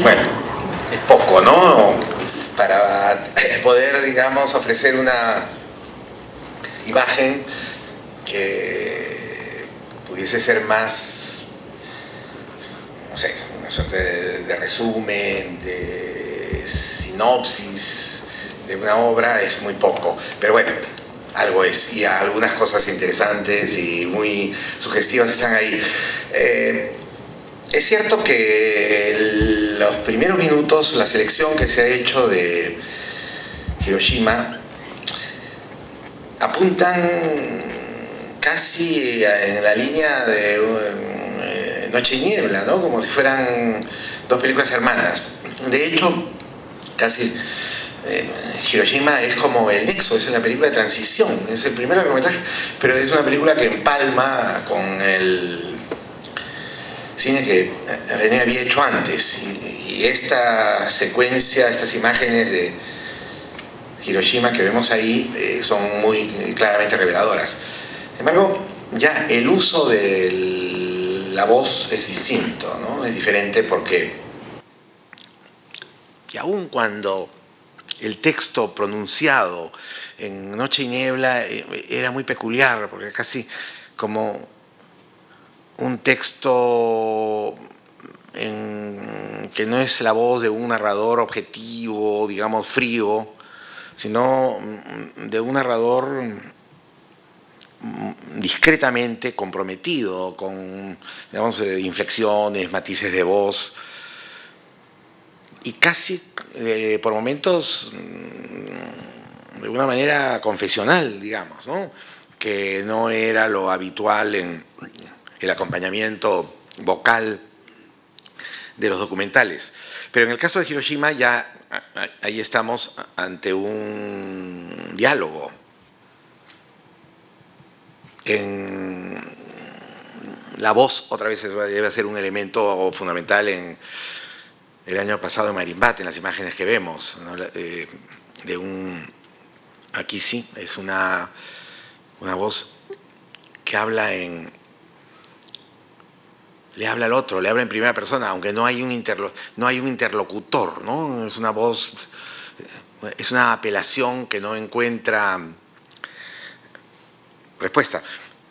Bueno, es poco, ¿no? Para poder, digamos, ofrecer una imagen que pudiese ser más, no sé, una suerte de resumen, de sinopsis de una obra, es muy poco. Pero bueno, algo es, y algunas cosas interesantes y muy sugestivas están ahí. Es cierto que los primeros minutos, la selección que se ha hecho de Hiroshima, apuntan casi en la línea de Noche y Niebla, ¿no? Como si fueran dos películas hermanas. De hecho, casi Hiroshima es como el nexo, es una película de transición, es el primer largometraje, pero es una película que empalma con el cine que René había hecho antes, y esta secuencia, estas imágenes de Hiroshima que vemos ahí son muy claramente reveladoras. Sin embargo, ya el uso de la voz es distinto, ¿no? Es diferente porque, y aun cuando el texto pronunciado en Noche y Niebla era muy peculiar, porque casi como un texto que no es la voz de un narrador objetivo, digamos, frío, sino de un narrador discretamente comprometido, con, digamos, inflexiones, matices de voz, y casi por momentos de una manera confesional, digamos, ¿no? Que no era lo habitual en el acompañamiento vocal de los documentales. Pero en el caso de Hiroshima ya ahí estamos ante un diálogo. La voz otra vez debe ser un elemento fundamental en el año pasado en Marimbate, en las imágenes que vemos, ¿no? Aquí sí, es una voz que habla le habla al otro, le habla en primera persona, aunque no hay un interlocutor, ¿no? Es una voz, es una apelación que no encuentra respuesta.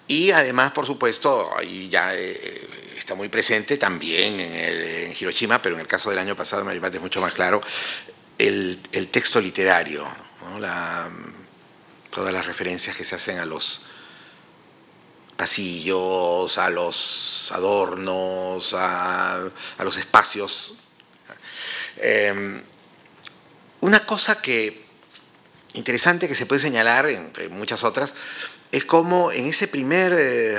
Y además, por supuesto, ahí ya está muy presente también en Hiroshima, pero en el caso del año pasado, Marimbate, es mucho más claro, el texto literario, ¿no? Todas las referencias que se hacen a los pasillos, a los adornos, a los espacios. Una cosa interesante que se puede señalar, entre muchas otras, es cómo en ese primer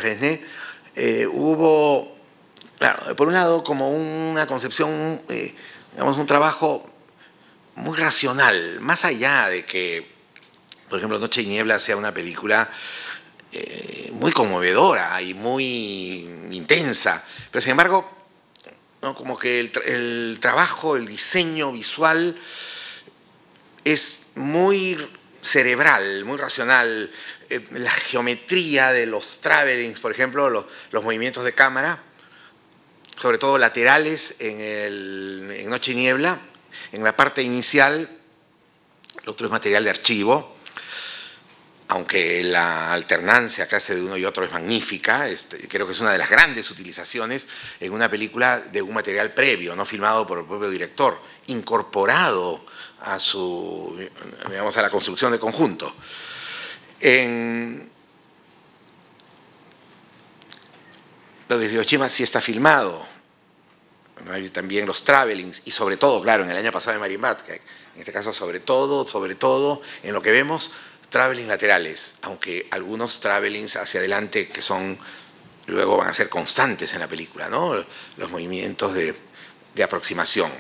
Resnais hubo, claro, por un lado, como una concepción, digamos, un trabajo muy racional, más allá de que, por ejemplo, Noche y Niebla sea una película muy conmovedora y muy intensa, pero sin embargo, ¿no? Como que el trabajo, el diseño visual es muy cerebral, muy racional. La geometría de los travelings, por ejemplo, los movimientos de cámara, sobre todo laterales en Noche y Niebla, en la parte inicial, el otro es material de archivo, aunque la alternancia que hace de uno y otro es magnífica. Creo que es una de las grandes utilizaciones en una película de un material previo, no filmado por el propio director, incorporado a digamos, a la construcción de conjunto. Lo de Hiroshima sí está filmado. Hay también los travelings, y sobre todo, claro, en el año pasado de Marimbate, en este caso sobre todo, en lo que vemos, travelings laterales, aunque algunos travelings hacia adelante que luego van a ser constantes en la película, ¿no? Los movimientos de aproximación.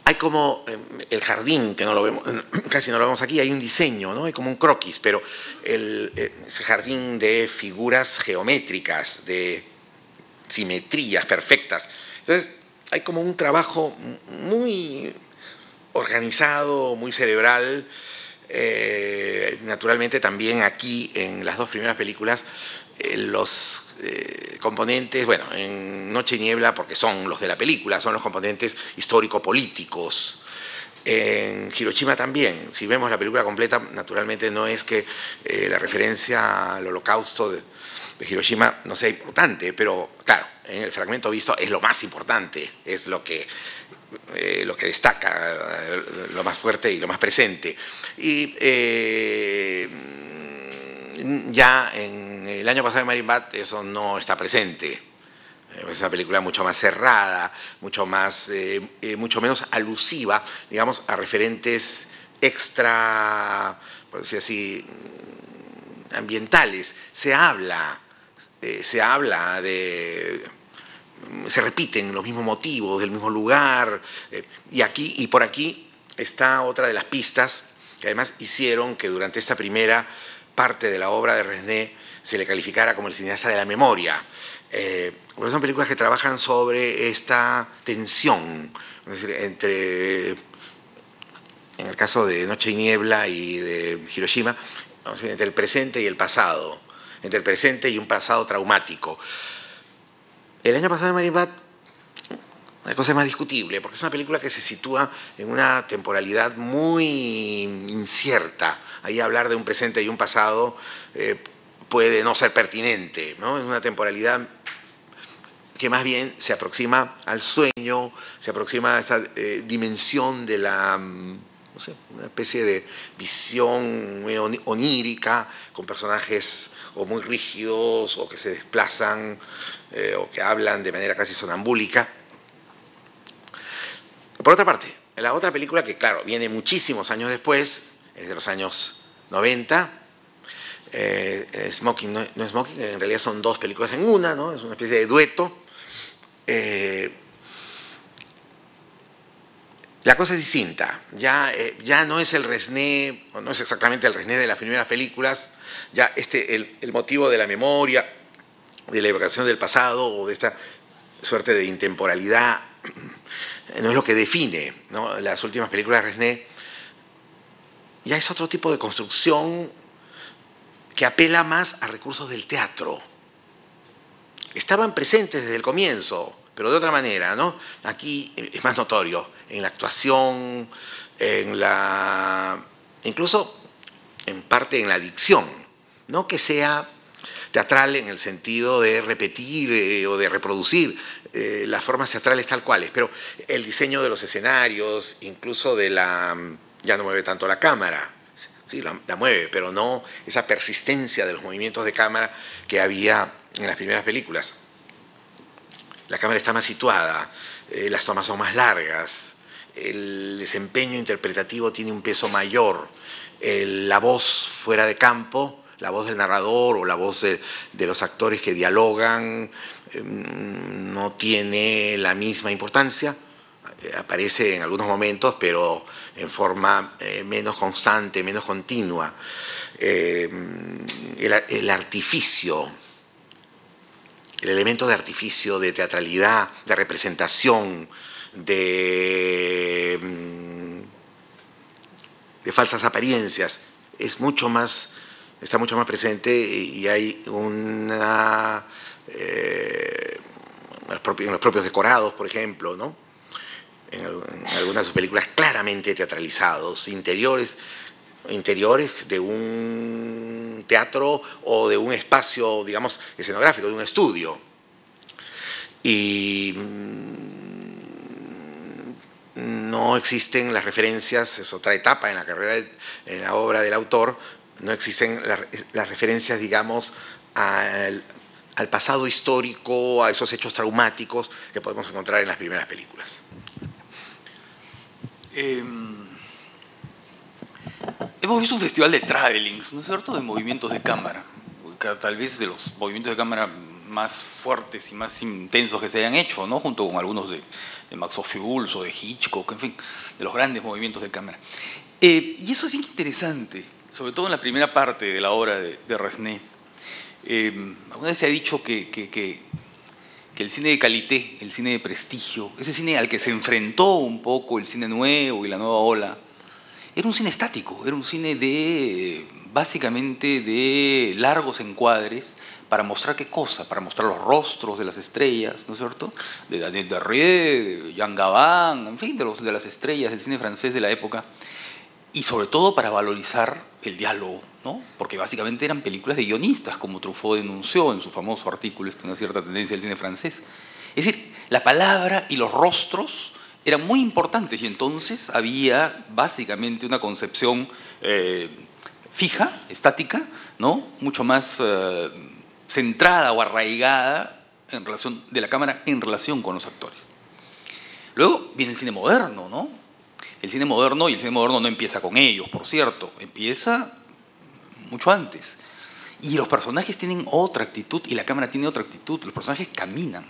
Hay como el jardín, que no lo vemos, casi no lo vemos aquí, hay un diseño, ¿no? Hay como un croquis, pero ese jardín de figuras geométricas, de simetrías perfectas. Entonces, hay como un trabajo muy organizado, muy cerebral, Naturalmente también aquí en las dos primeras películas los componentes, bueno, en Noche y Niebla porque son los de la película, son los componentes histórico-políticos. En Hiroshima también, si vemos la película completa, naturalmente no es que la referencia al holocausto de Hiroshima no sea importante, pero claro, en el fragmento visto es lo más importante, es lo que destaca, lo más fuerte y lo más presente. Y ya en el año pasado de Marienbad eso no está presente. Es una película mucho más cerrada, mucho menos alusiva, digamos, a referentes extra, por decir así, ambientales. Se habla se repiten los mismos motivos, del mismo lugar, y por aquí está otra de las pistas que además hicieron que durante esta primera parte de la obra de Resnais se le calificara como el cineasta de la memoria. Porque son películas que trabajan sobre esta tensión, es decir, en el caso de Noche y Niebla y de Hiroshima, entre el presente y el pasado, entre el presente y un pasado traumático. El año pasado de Marienbad, la cosa es más discutible, porque es una película que se sitúa en una temporalidad muy incierta. Ahí hablar de un presente y un pasado puede no ser pertinente, ¿no? Es una temporalidad que más bien se aproxima al sueño, se aproxima a esta dimensión de la, no sé, una especie de visión muy onírica, con personajes o muy rígidos o que se desplazan o que hablan de manera casi sonambúlica. Por otra parte, la otra película que, claro, viene muchísimos años después, es de los años 90, Smoking, no es Smoking, en realidad son dos películas en una, ¿no? Es una especie de dueto. La cosa es distinta, ya no es el Resnais, o no es exactamente el Resnais de las primeras películas, ya el motivo de la memoria, de la evocación del pasado o de esta suerte de intemporalidad no es lo que define, ¿no? Las últimas películas de Resnais ya es otro tipo de construcción que apela más a recursos del teatro. Estaban presentes desde el comienzo, pero de otra manera, ¿no? Aquí es más notorio, en la actuación, incluso en parte en la dicción, no que sea teatral en el sentido de repetir o de reproducir las formas teatrales tal cuales, pero el diseño de los escenarios, incluso ya no mueve tanto la cámara, sí, la mueve, pero no esa persistencia de los movimientos de cámara que había en las primeras películas. La cámara está más situada, las tomas son más largas, el desempeño interpretativo tiene un peso mayor, la voz fuera de campo, la voz del narrador o la voz de los actores que dialogan no tiene la misma importancia, aparece en algunos momentos, pero en forma menos constante, menos continua. El artificio, el elemento de artificio, de teatralidad, de representación, de falsas apariencias, está mucho más presente y hay una en los propios decorados, por ejemplo, ¿no? En algunas de sus películas claramente teatralizados, interiores de un teatro o de un espacio, digamos, escenográfico, de un estudio. Y no existen las referencias, es otra etapa en la carrera, en la obra del autor, no existen las referencias, digamos, al pasado histórico, a esos hechos traumáticos que podemos encontrar en las primeras películas. Hemos visto un festival de travelings, ¿no es cierto?, de movimientos de cámara, tal vez de los movimientos de cámara más fuertes y más intensos que se hayan hecho, ¿no?, junto con algunos de Max Ophuls o de Hitchcock, en fin, de los grandes movimientos de cámara. Y eso es bien interesante, sobre todo en la primera parte de la obra de Resnais. Alguna vez se ha dicho que el cine de qualité, el cine de prestigio, ese cine al que se enfrentó un poco el cine nuevo y la nueva ola, era un cine estático, era un cine básicamente de largos encuadres para mostrar qué cosa, para mostrar los rostros de las estrellas, ¿no es cierto? De Daniel Darrieux, de Jean Gabin, en fin, de las estrellas del cine francés de la época, y sobre todo para valorizar el diálogo, ¿no? Porque básicamente eran películas de guionistas, como Truffaut denunció en su famoso artículo, una cierta tendencia del cine francés. Es decir, la palabra y los rostros eran muy importantes y entonces había básicamente una concepción fija, estática, ¿no? Mucho más centrada o arraigada en relación de la cámara en relación con los actores. Luego viene el cine moderno, ¿no? El cine moderno, y el cine moderno no empieza con ellos, por cierto, empieza mucho antes. Y los personajes tienen otra actitud y la cámara tiene otra actitud. Los personajes caminan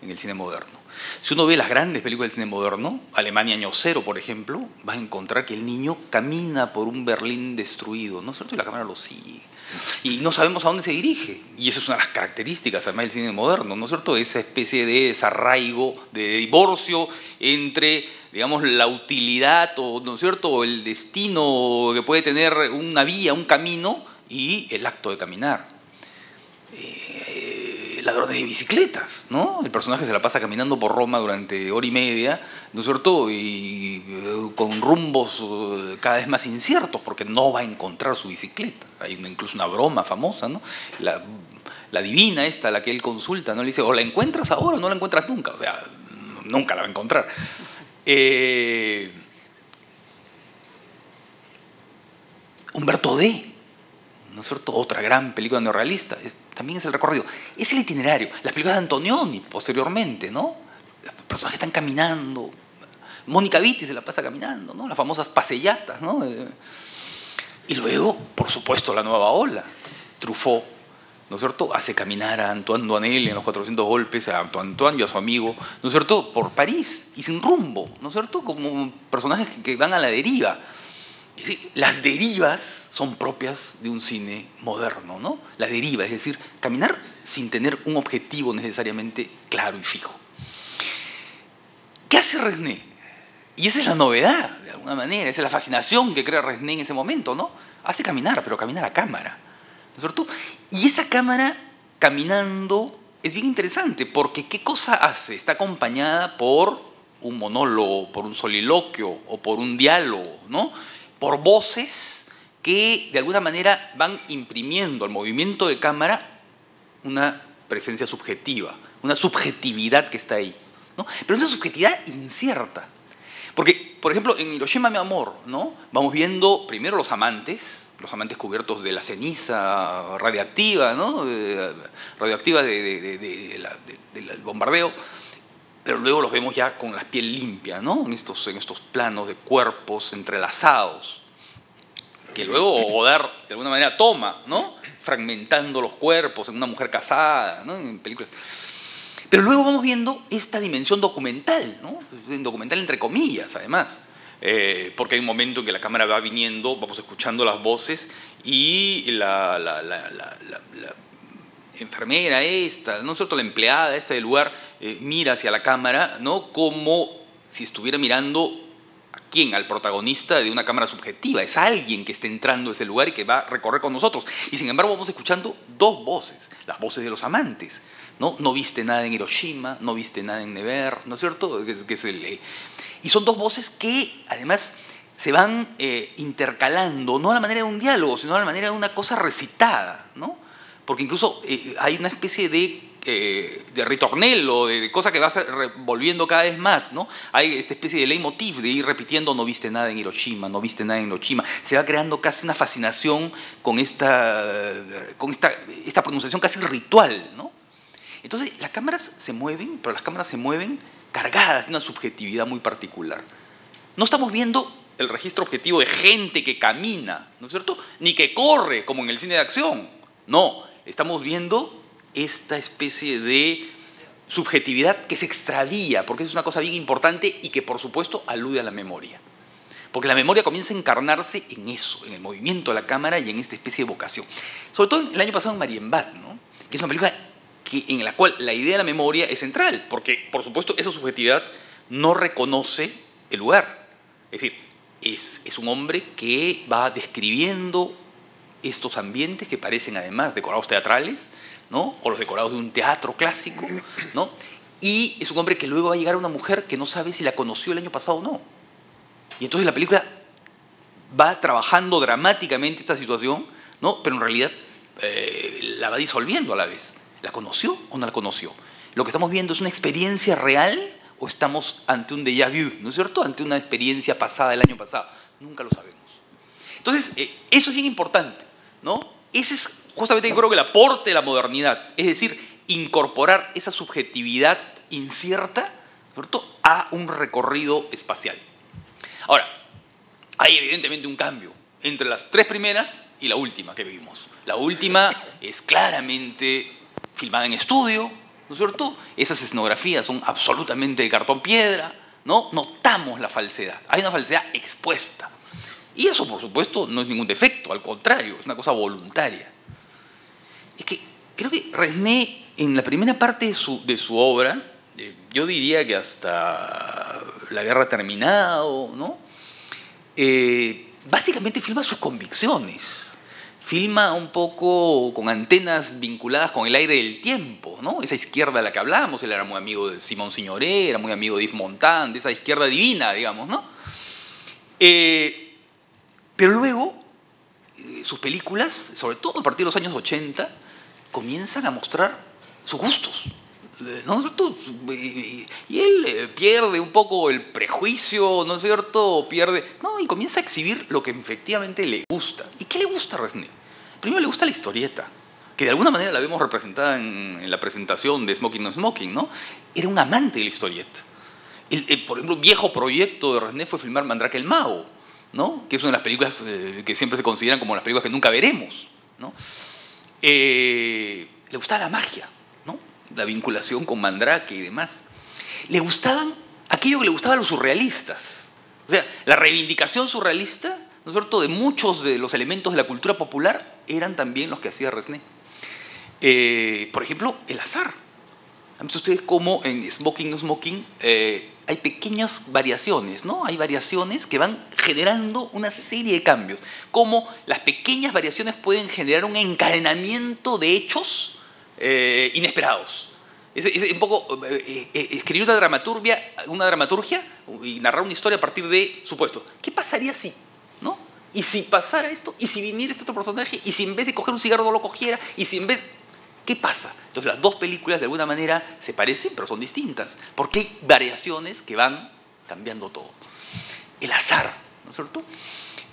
en el cine moderno. Si uno ve las grandes películas del cine moderno, Alemania Año Cero, por ejemplo, vas a encontrar que el niño camina por un Berlín destruido, ¿no es cierto? Y la cámara lo sigue. Y no sabemos a dónde se dirige. Y esa es una de las características, además, del cine moderno, ¿no es cierto? Esa especie de desarraigo, de divorcio entre, digamos, la utilidad, ¿no es cierto?, o el destino que puede tener una vía, un camino, y el acto de caminar. Ladrones de bicicletas, ¿no? El personaje se la pasa caminando por Roma durante hora y media, ¿no es cierto? Y con rumbos cada vez más inciertos, porque no va a encontrar su bicicleta. Hay incluso una broma famosa, ¿no? La divina esta, a la que él consulta, ¿no? Le dice, o la encuentras ahora o no la encuentras nunca. O sea, nunca la va a encontrar. Humberto D., ¿no es cierto? Otra gran película neorrealista. También es el recorrido. Es el itinerario. Las películas de Antonioni, posteriormente, ¿no? Los personajes están caminando. Mónica Vitti se la pasa caminando, ¿no? Las famosas pasellatas, ¿no? Y luego, por supuesto, la nueva ola. Truffaut, ¿no es cierto?, hace caminar a Antoine Doinel en Los 400 golpes, a Antoine y a su amigo, ¿no es cierto?, por París y sin rumbo, ¿no es cierto?, como personajes que van a la deriva. Es decir, las derivas son propias de un cine moderno, ¿no? La deriva, es decir, caminar sin tener un objetivo necesariamente claro y fijo. ¿Qué hace Resnais? Y esa es la novedad, de alguna manera, esa es la fascinación que crea Resnais en ese momento, ¿no? Hace caminar, pero camina la cámara, ¿no es cierto? Y esa cámara caminando es bien interesante, porque ¿qué cosa hace? Está acompañada por un monólogo, por un soliloquio o por un diálogo, ¿no? Por voces que de alguna manera van imprimiendo al movimiento de cámara una presencia subjetiva, una subjetividad que está ahí, ¿no? Pero es una subjetividad incierta. Porque, por ejemplo, en Hiroshima, mi amor, ¿no?, vamos viendo primero los amantes cubiertos de la ceniza radiactiva, ¿no?, radioactiva del bombardeo, pero luego los vemos ya con la piel limpia, ¿no?, en estos planos de cuerpos entrelazados, que luego Godard de alguna manera toma, ¿no?, fragmentando los cuerpos en Una mujer casada, ¿no?, en películas. Pero luego vamos viendo esta dimensión documental, ¿no?, documental entre comillas, además, porque hay un momento en que la cámara va viniendo, vamos escuchando las voces y la enfermera esta, ¿no es cierto?, la empleada esta del lugar mira hacia la cámara, ¿no?, como si estuviera mirando ¿a quién? Al protagonista de una cámara subjetiva. Es alguien que está entrando a ese lugar y que va a recorrer con nosotros. Y sin embargo vamos escuchando dos voces, las voces de los amantes, ¿no? No viste nada en Hiroshima, no viste nada en Nevers, ¿no es cierto? Y son dos voces que además se van intercalando, no a la manera de un diálogo, sino a la manera de una cosa recitada, ¿no? Porque incluso hay una especie de ritornello, de cosa que va volviendo cada vez más, ¿no? Hay esta especie de leitmotiv de ir repitiendo no viste nada en Hiroshima, no viste nada en Hiroshima. Se va creando casi una fascinación con esta pronunciación casi ritual, ¿no? Entonces las cámaras se mueven, pero las cámaras se mueven cargadas de una subjetividad muy particular. No estamos viendo el registro objetivo de gente que camina, ¿no es cierto?, ni que corre, como en el cine de acción. No, estamos viendo esta especie de subjetividad que se extravía, porque es una cosa bien importante y que, por supuesto, alude a la memoria. Porque la memoria comienza a encarnarse en eso, en el movimiento de la cámara y en esta especie de vocación. Sobre todo el año pasado en Marienbad, ¿no?, que es una película en la cual la idea de la memoria es central, porque, por supuesto, esa subjetividad no reconoce el lugar. Es decir, Es un hombre que va describiendo estos ambientes que parecen además decorados teatrales, ¿no? O los decorados de un teatro clásico, ¿no? Y es un hombre que luego va a llegar a una mujer que no sabe si la conoció el año pasado o no. Y entonces la película va trabajando dramáticamente esta situación, ¿no? Pero en realidad la va disolviendo a la vez. ¿La conoció o no la conoció? Lo que estamos viendo es una experiencia real o estamos ante un déjà vu, ¿no es cierto? Ante una experiencia pasada del año pasado. Nunca lo sabemos. Entonces, eso es bien importante, ¿no? Ese es justamente, yo creo que el aporte de la modernidad, es decir, incorporar esa subjetividad incierta, ¿cierto?, a un recorrido espacial. Ahora, hay evidentemente un cambio entre las tres primeras y la última que vimos. La última es claramente filmada en estudio, ¿no es cierto? Esas escenografías son absolutamente de cartón piedra, ¿no? Notamos la falsedad, hay una falsedad expuesta. Y eso, por supuesto, no es ningún defecto, al contrario, es una cosa voluntaria. Es que creo que Resnais, en la primera parte de su obra, yo diría que hasta La guerra ha terminado, ¿no? Básicamente filma sus convicciones. Filma un poco con antenas vinculadas con el aire del tiempo, ¿no? Esa izquierda a la que hablamos, él era muy amigo de Simón Signoret, era muy amigo de Yves Montand, de esa izquierda divina, digamos, ¿no? Pero luego, sus películas, sobre todo a partir de los años 80, comienzan a mostrar sus gustos, ¿no? Y él pierde un poco el prejuicio, ¿no es cierto? Y comienza a exhibir lo que efectivamente le gusta. ¿Y qué le gusta a Resnais? Primero le gusta la historieta, que de alguna manera la vemos representada en la presentación de Smoking No Smoking, ¿no? Era un amante de la historieta. Por ejemplo, un viejo proyecto de Resnais fue filmar Mandrake el Mago, ¿no? Que es una de las películas que siempre se consideran como las películas que nunca veremos, ¿no? Le gustaba la magia, ¿no? La vinculación con Mandrake y demás. Le gustaban aquello que le gustaba a los surrealistas. O sea, la reivindicación surrealista, ¿no es cierto?, de muchos de los elementos de la cultura popular eran también los que hacía Resnais. Por ejemplo, el azar. ¿Han visto ustedes cómo en Smoking No Smoking hay pequeñas variaciones, ¿no? Hay variaciones que van generando una serie de cambios. Cómo las pequeñas variaciones pueden generar un encadenamiento de hechos inesperados. Es un poco escribir una dramaturgia y narrar una historia a partir de supuestos. ¿Qué pasaría si? ¿No? ¿Y si pasara esto? ¿Y si viniera este otro personaje? ¿Y si en vez de coger un cigarro no lo cogiera? ¿Y si en vez...? ¿Qué pasa? Entonces las dos películas de alguna manera se parecen, pero son distintas, porque hay variaciones que van cambiando todo. El azar, ¿no es cierto?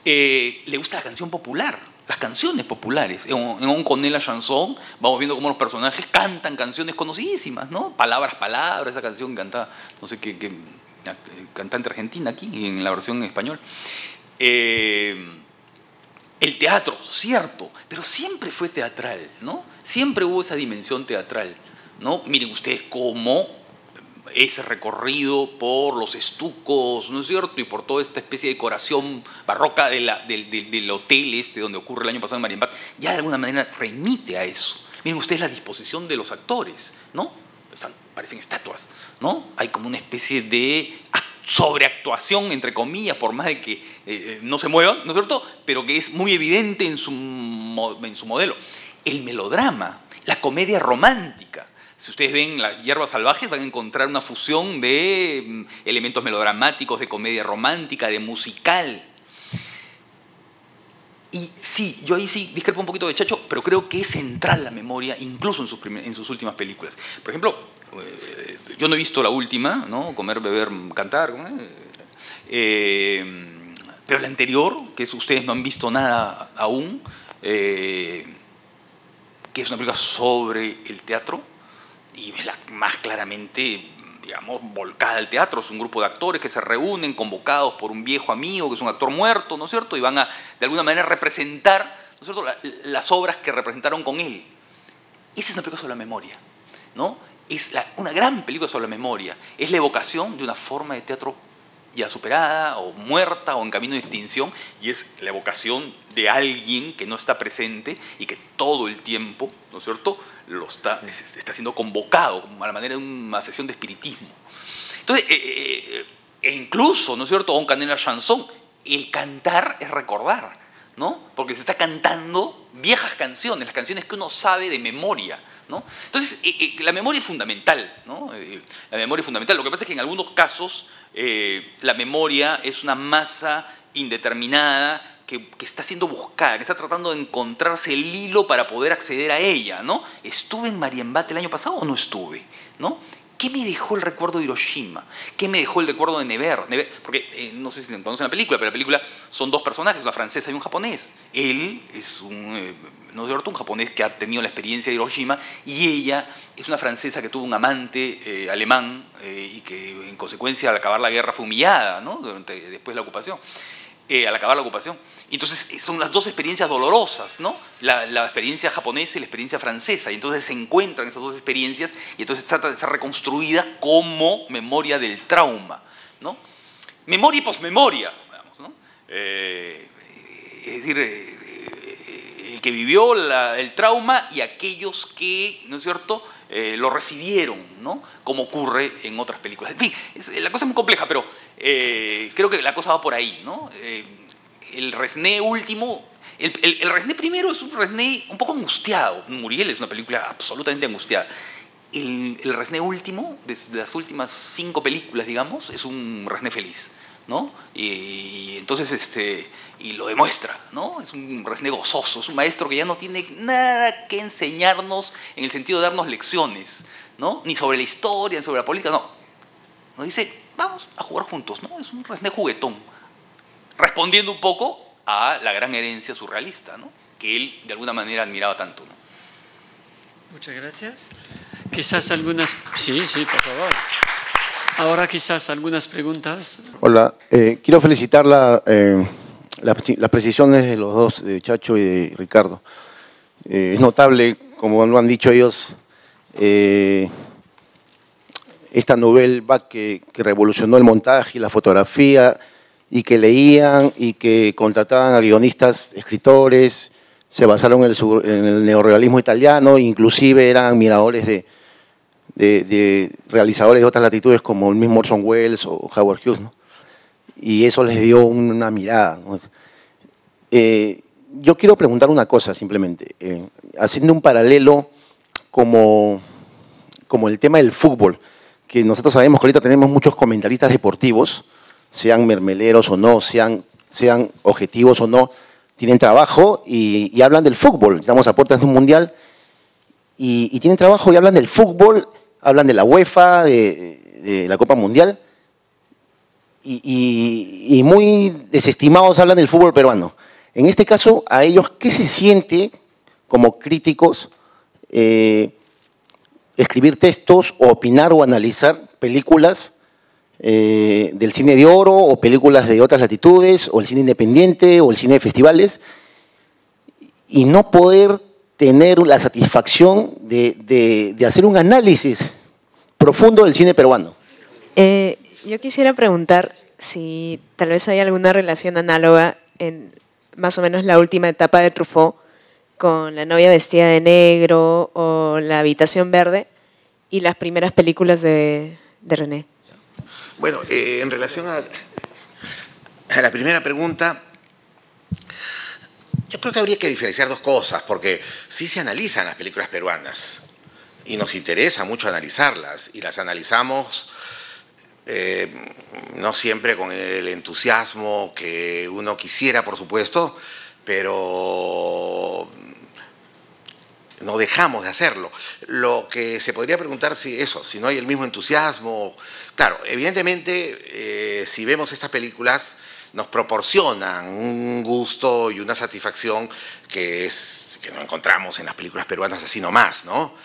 Le gusta la canción popular, las canciones populares. En Un Connaît la chanson vamos viendo cómo los personajes cantan canciones conocidísimas, ¿no? Palabras, palabras, esa canción cantaba, no sé qué cantante argentina aquí, en la versión en español. El teatro, cierto, pero siempre fue teatral, ¿no? Siempre hubo esa dimensión teatral, ¿no? Miren ustedes cómo ese recorrido por los estucos, ¿no es cierto?, y por toda esta especie de decoración barroca del hotel donde ocurre el año pasado en Marienbad, ya de alguna manera remite a eso. Miren ustedes la disposición de los actores, ¿no? Parecen estatuas, ¿no? Hay como una especie de sobreactuación, entre comillas, por más de que no se muevan, ¿no es cierto?, pero que es muy evidente en su modelo. El melodrama, la comedia romántica. Si ustedes ven Las hierbas salvajes, van a encontrar una fusión de elementos melodramáticos, de comedia romántica, de musical. Y sí, yo ahí sí discrepo un poquito de Chacho, pero creo que es central la memoria, incluso en sus últimas películas. Por ejemplo, yo no he visto la última, ¿no? Comer, beber, cantar. Pero la anterior, que es Ustedes no han visto nada aún, que es una película sobre el teatro, y es la más claramente, digamos, volcada al teatro. Es un grupo de actores que se reúnen, convocados por un viejo amigo, que es un actor muerto, ¿no es cierto?, y van a, de alguna manera, representar, ¿no es cierto?, las obras que representaron con él. Esa es una película sobre la memoria, ¿no? Es una gran película sobre la memoria. Es la evocación de una forma de teatro ya superada, o muerta, o en camino de extinción, y es la evocación de alguien que no está presente y que todo el tiempo, ¿no es cierto?, está siendo convocado a la manera de una sesión de espiritismo. Entonces, e incluso, ¿no es cierto?, Un Connaît la chanson el cantar es recordar, ¿no? Porque se está cantando viejas canciones, las canciones que uno sabe de memoria, ¿no? Entonces, la memoria es fundamental, ¿no? La memoria es fundamental. Lo que pasa es que en algunos casos la memoria es una masa indeterminada que está siendo buscada, que está tratando de encontrarse el hilo para poder acceder a ella, ¿no? ¿Estuve en Mariembate el año pasado o no estuve? ¿No? ¿Qué me dejó el recuerdo de Hiroshima? ¿Qué me dejó el recuerdo de Nevers? Porque no sé si conocen la película, pero la película son dos personajes, una francesa y un japonés. Él es un japonés que ha tenido la experiencia de Hiroshima, y ella es una francesa que tuvo un amante alemán y que en consecuencia al acabar la guerra fue humillada, ¿no? Después de la ocupación. Al acabar la ocupación. Entonces son las dos experiencias dolorosas, ¿no? La experiencia japonesa y la experiencia francesa. Y entonces se encuentran esas dos experiencias y entonces trata de ser reconstruida como memoria del trauma, ¿no? Memoria y posmemoria, digamos, ¿no? Es decir, el que vivió el trauma y aquellos que, ¿no es cierto?, lo recibieron, ¿no? Como ocurre en otras películas. En fin, la cosa es muy compleja, pero creo que la cosa va por ahí, ¿no? El Resné último, el Resné primero es un Resné un poco angustiado. Muriel es una película absolutamente angustiada. El Resné último, de las últimas 5 películas, digamos, es un Resné feliz, ¿no? Y entonces, y lo demuestra, ¿no? Es un Resné gozoso, es un maestro que ya no tiene nada que enseñarnos en el sentido de darnos lecciones, ¿no? Ni sobre la historia, ni sobre la política, no. Nos dice, vamos a jugar juntos, ¿no? Es un Resné juguetón, respondiendo un poco a la gran herencia surrealista, ¿no? Que él de alguna manera admiraba tanto, ¿no? Muchas gracias. Quizás algunas... Sí, por favor. Ahora quizás algunas preguntas. Hola, quiero felicitar las precisiones de los dos, de Chacho y de Ricardo. Es notable, como lo han dicho ellos, esta novela que revolucionó el montaje y la fotografía, y que leían y que contrataban a guionistas, escritores, se basaron en el neorrealismo italiano, inclusive eran admiradores de realizadores de otras latitudes como el mismo Orson Welles o Howard Hughes, ¿no? Y eso les dio una mirada, ¿no? Yo quiero preguntar una cosa simplemente, haciendo un paralelo como el tema del fútbol, que nosotros sabemos que ahorita tenemos muchos comentaristas deportivos, sean mermeleros o no, sean objetivos o no, tienen trabajo y hablan del fútbol. Estamos a puertas de un mundial y tienen trabajo y hablan del fútbol, hablan de la UEFA, de la Copa Mundial, y muy desestimados hablan del fútbol peruano. En este caso, a ellos, ¿qué se siente como críticos escribir textos o opinar o analizar películas del cine de oro o películas de otras latitudes o el cine independiente o el cine de festivales y no poder tener la satisfacción de hacer un análisis profundo del cine peruano? Yo quisiera preguntar si tal vez hay alguna relación análoga en más o menos la última etapa de Truffaut con La novia vestida de negro o La habitación verde y las primeras películas de René. Bueno, en relación a la primera pregunta, yo creo que habría que diferenciar dos cosas, porque sí se analizan las películas peruanas y nos interesa mucho analizarlas, y las analizamos no siempre con el entusiasmo que uno quisiera, por supuesto, pero no dejamos de hacerlo. Lo que se podría preguntar si no hay el mismo entusiasmo. Claro, evidentemente, si vemos estas películas, nos proporcionan un gusto y una satisfacción que no encontramos en las películas peruanas así nomás, ¿no?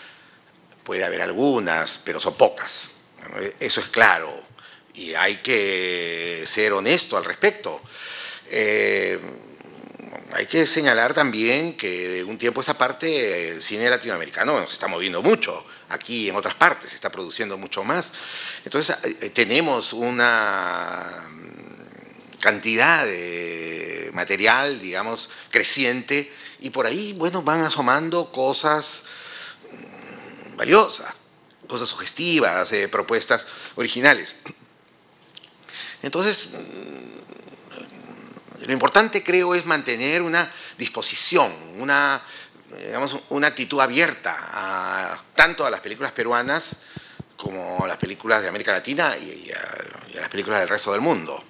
Puede haber algunas, pero son pocas. Eso es claro, y hay que ser honesto al respecto. Hay que señalar también que de un tiempo a esta parte el cine latinoamericano se está moviendo mucho. Aquí en otras partes se está produciendo mucho más. Entonces tenemos una cantidad de material, digamos, creciente, y por ahí, bueno, van asomando cosas valiosas, cosas sugestivas, propuestas originales. Entonces, Lo importante, creo, es mantener una disposición, digamos, una actitud abierta tanto a las películas peruanas como a las películas de América Latina y a las películas del resto del mundo.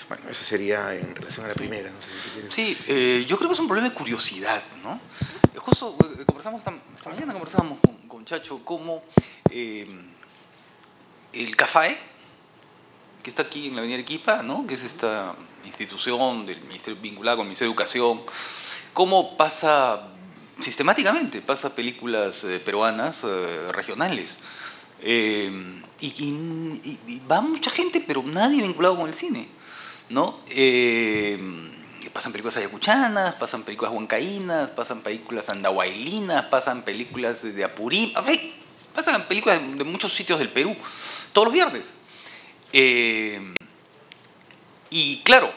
Bueno, eso sería en relación a la primera. No sé si quieres. Sí, yo creo que es un problema de curiosidad, ¿no? Justo conversamos esta mañana conversábamos con Chacho cómo el CAFAE, que está aquí en la Avenida Arequipa, ¿no? Que es esta institución del ministerio vinculada con el Ministerio de Educación, cómo pasa sistemáticamente, pasa películas peruanas regionales. Y va mucha gente, pero nadie vinculado con el cine, ¿no? Pasan películas ayacuchanas, pasan películas huancaínas, pasan películas andahuaylinas, pasan películas de Apurí, pasan películas de muchos sitios del Perú, todos los viernes. Y claro,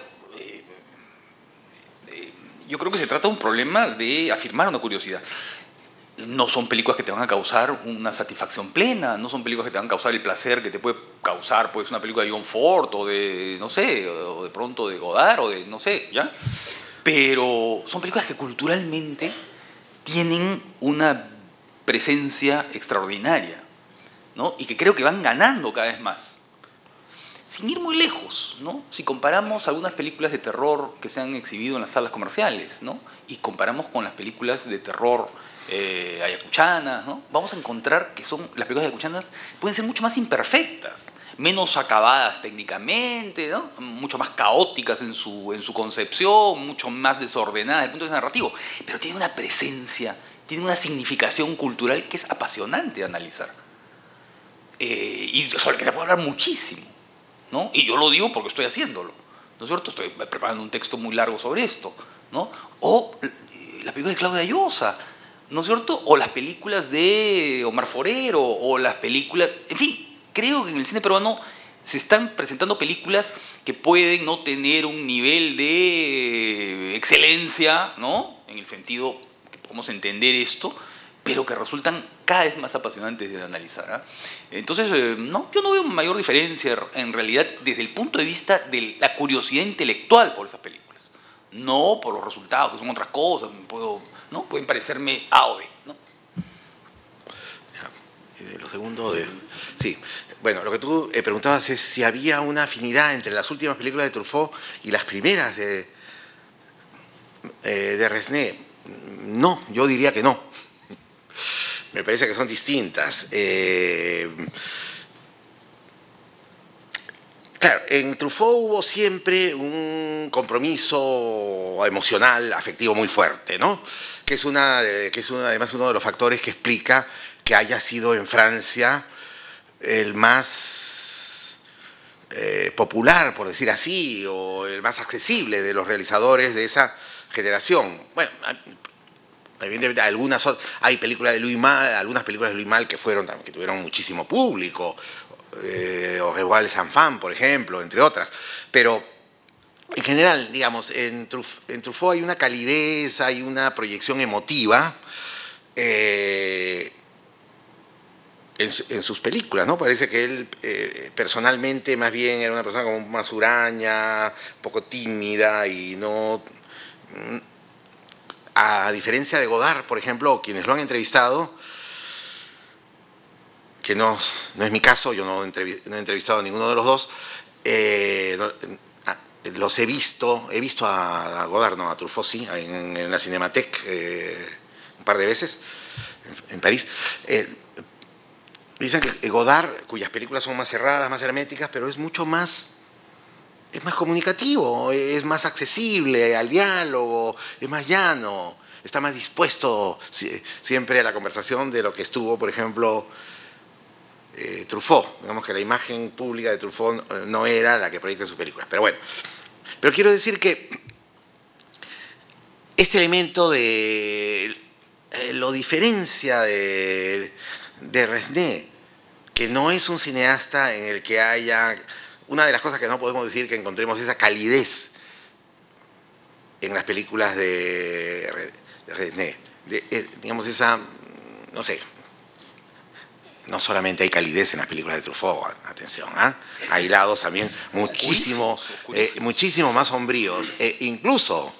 yo creo que se trata de un problema de afirmar una curiosidad. No son películas que te van a causar una satisfacción plena, no son películas que te van a causar el placer que te puede causar pues, una película de John Ford o de, no sé, o de pronto de Godard o de, no sé, ¿ya? Pero son películas que culturalmente tienen una presencia extraordinaria, ¿no? Y que creo que van ganando cada vez más. Sin ir muy lejos, ¿no? Si comparamos algunas películas de terror que se han exhibido en las salas comerciales, ¿no? Y comparamos con las películas de terror ayacuchanas, ¿no? Vamos a encontrar que las películas ayacuchanas pueden ser mucho más imperfectas, menos acabadas técnicamente, ¿no? Mucho más caóticas en su concepción, mucho más desordenadas desde el punto de vista narrativo, pero tiene una presencia, tiene una significación cultural que es apasionante de analizar. Y sobre el que se puede hablar muchísimo, ¿no? Y yo lo digo porque estoy haciéndolo, ¿no es cierto? Estoy preparando un texto muy largo sobre esto, ¿no? O la película de Claudia Llosa, ¿no es cierto? O las películas de Omar Forero, o las películas... En fin, creo que en el cine peruano se están presentando películas que pueden no tener un nivel de excelencia, ¿no? En el sentido que podemos entender esto, pero que resultan cada vez más apasionantes de analizar. Entonces, no, yo no veo mayor diferencia en realidad desde el punto de vista de la curiosidad intelectual por esas películas. No por los resultados, que son otras cosas, ¿no? Pueden parecerme A o B, ¿no? Lo segundo sí, bueno, lo que tú preguntabas es si había una afinidad entre las últimas películas de Truffaut y las primeras de Resnais. No, yo diría que no. Me parece que son distintas. Claro, en Truffaut hubo siempre un compromiso emocional, afectivo muy fuerte, ¿no? Que es además uno de los factores que explica que haya sido en Francia el más popular, por decir así, o el más accesible de los realizadores de esa generación. Bueno, evidentemente hay películas de Louis Malle, algunas películas de Louis Malle que tuvieron muchísimo público, o Revoir les Enfants, por ejemplo, entre otras. Pero en general, digamos, en Truffaut hay una calidez, hay una proyección emotiva en sus películas, ¿no? Parece que él personalmente más bien era una persona como más huraña, un poco tímida y no... A diferencia de Godard, por ejemplo, quienes lo han entrevistado, que no es mi caso, yo no he entrevistado a ninguno de los dos, los he visto a Godard, no, a Truffaut sí, en la Cinémathèque un par de veces, en París. Dicen que Godard, cuyas películas son más cerradas, más herméticas, pero es mucho más... Es más comunicativo, es más accesible al diálogo, es más llano, está más dispuesto siempre a la conversación de lo que estuvo, por ejemplo, Truffaut. Digamos que la imagen pública de Truffaut no era la que proyecta en sus películas. Pero bueno, pero quiero decir que este elemento lo diferencia de Resnais, que no es un cineasta en el que haya... Una de las cosas que no podemos decir que encontremos esa calidez en las películas de Resnais, digamos esa, no sé, no solamente hay calidez en las películas de Truffaut, atención, hay lados también muchísimo más sombríos, incluso,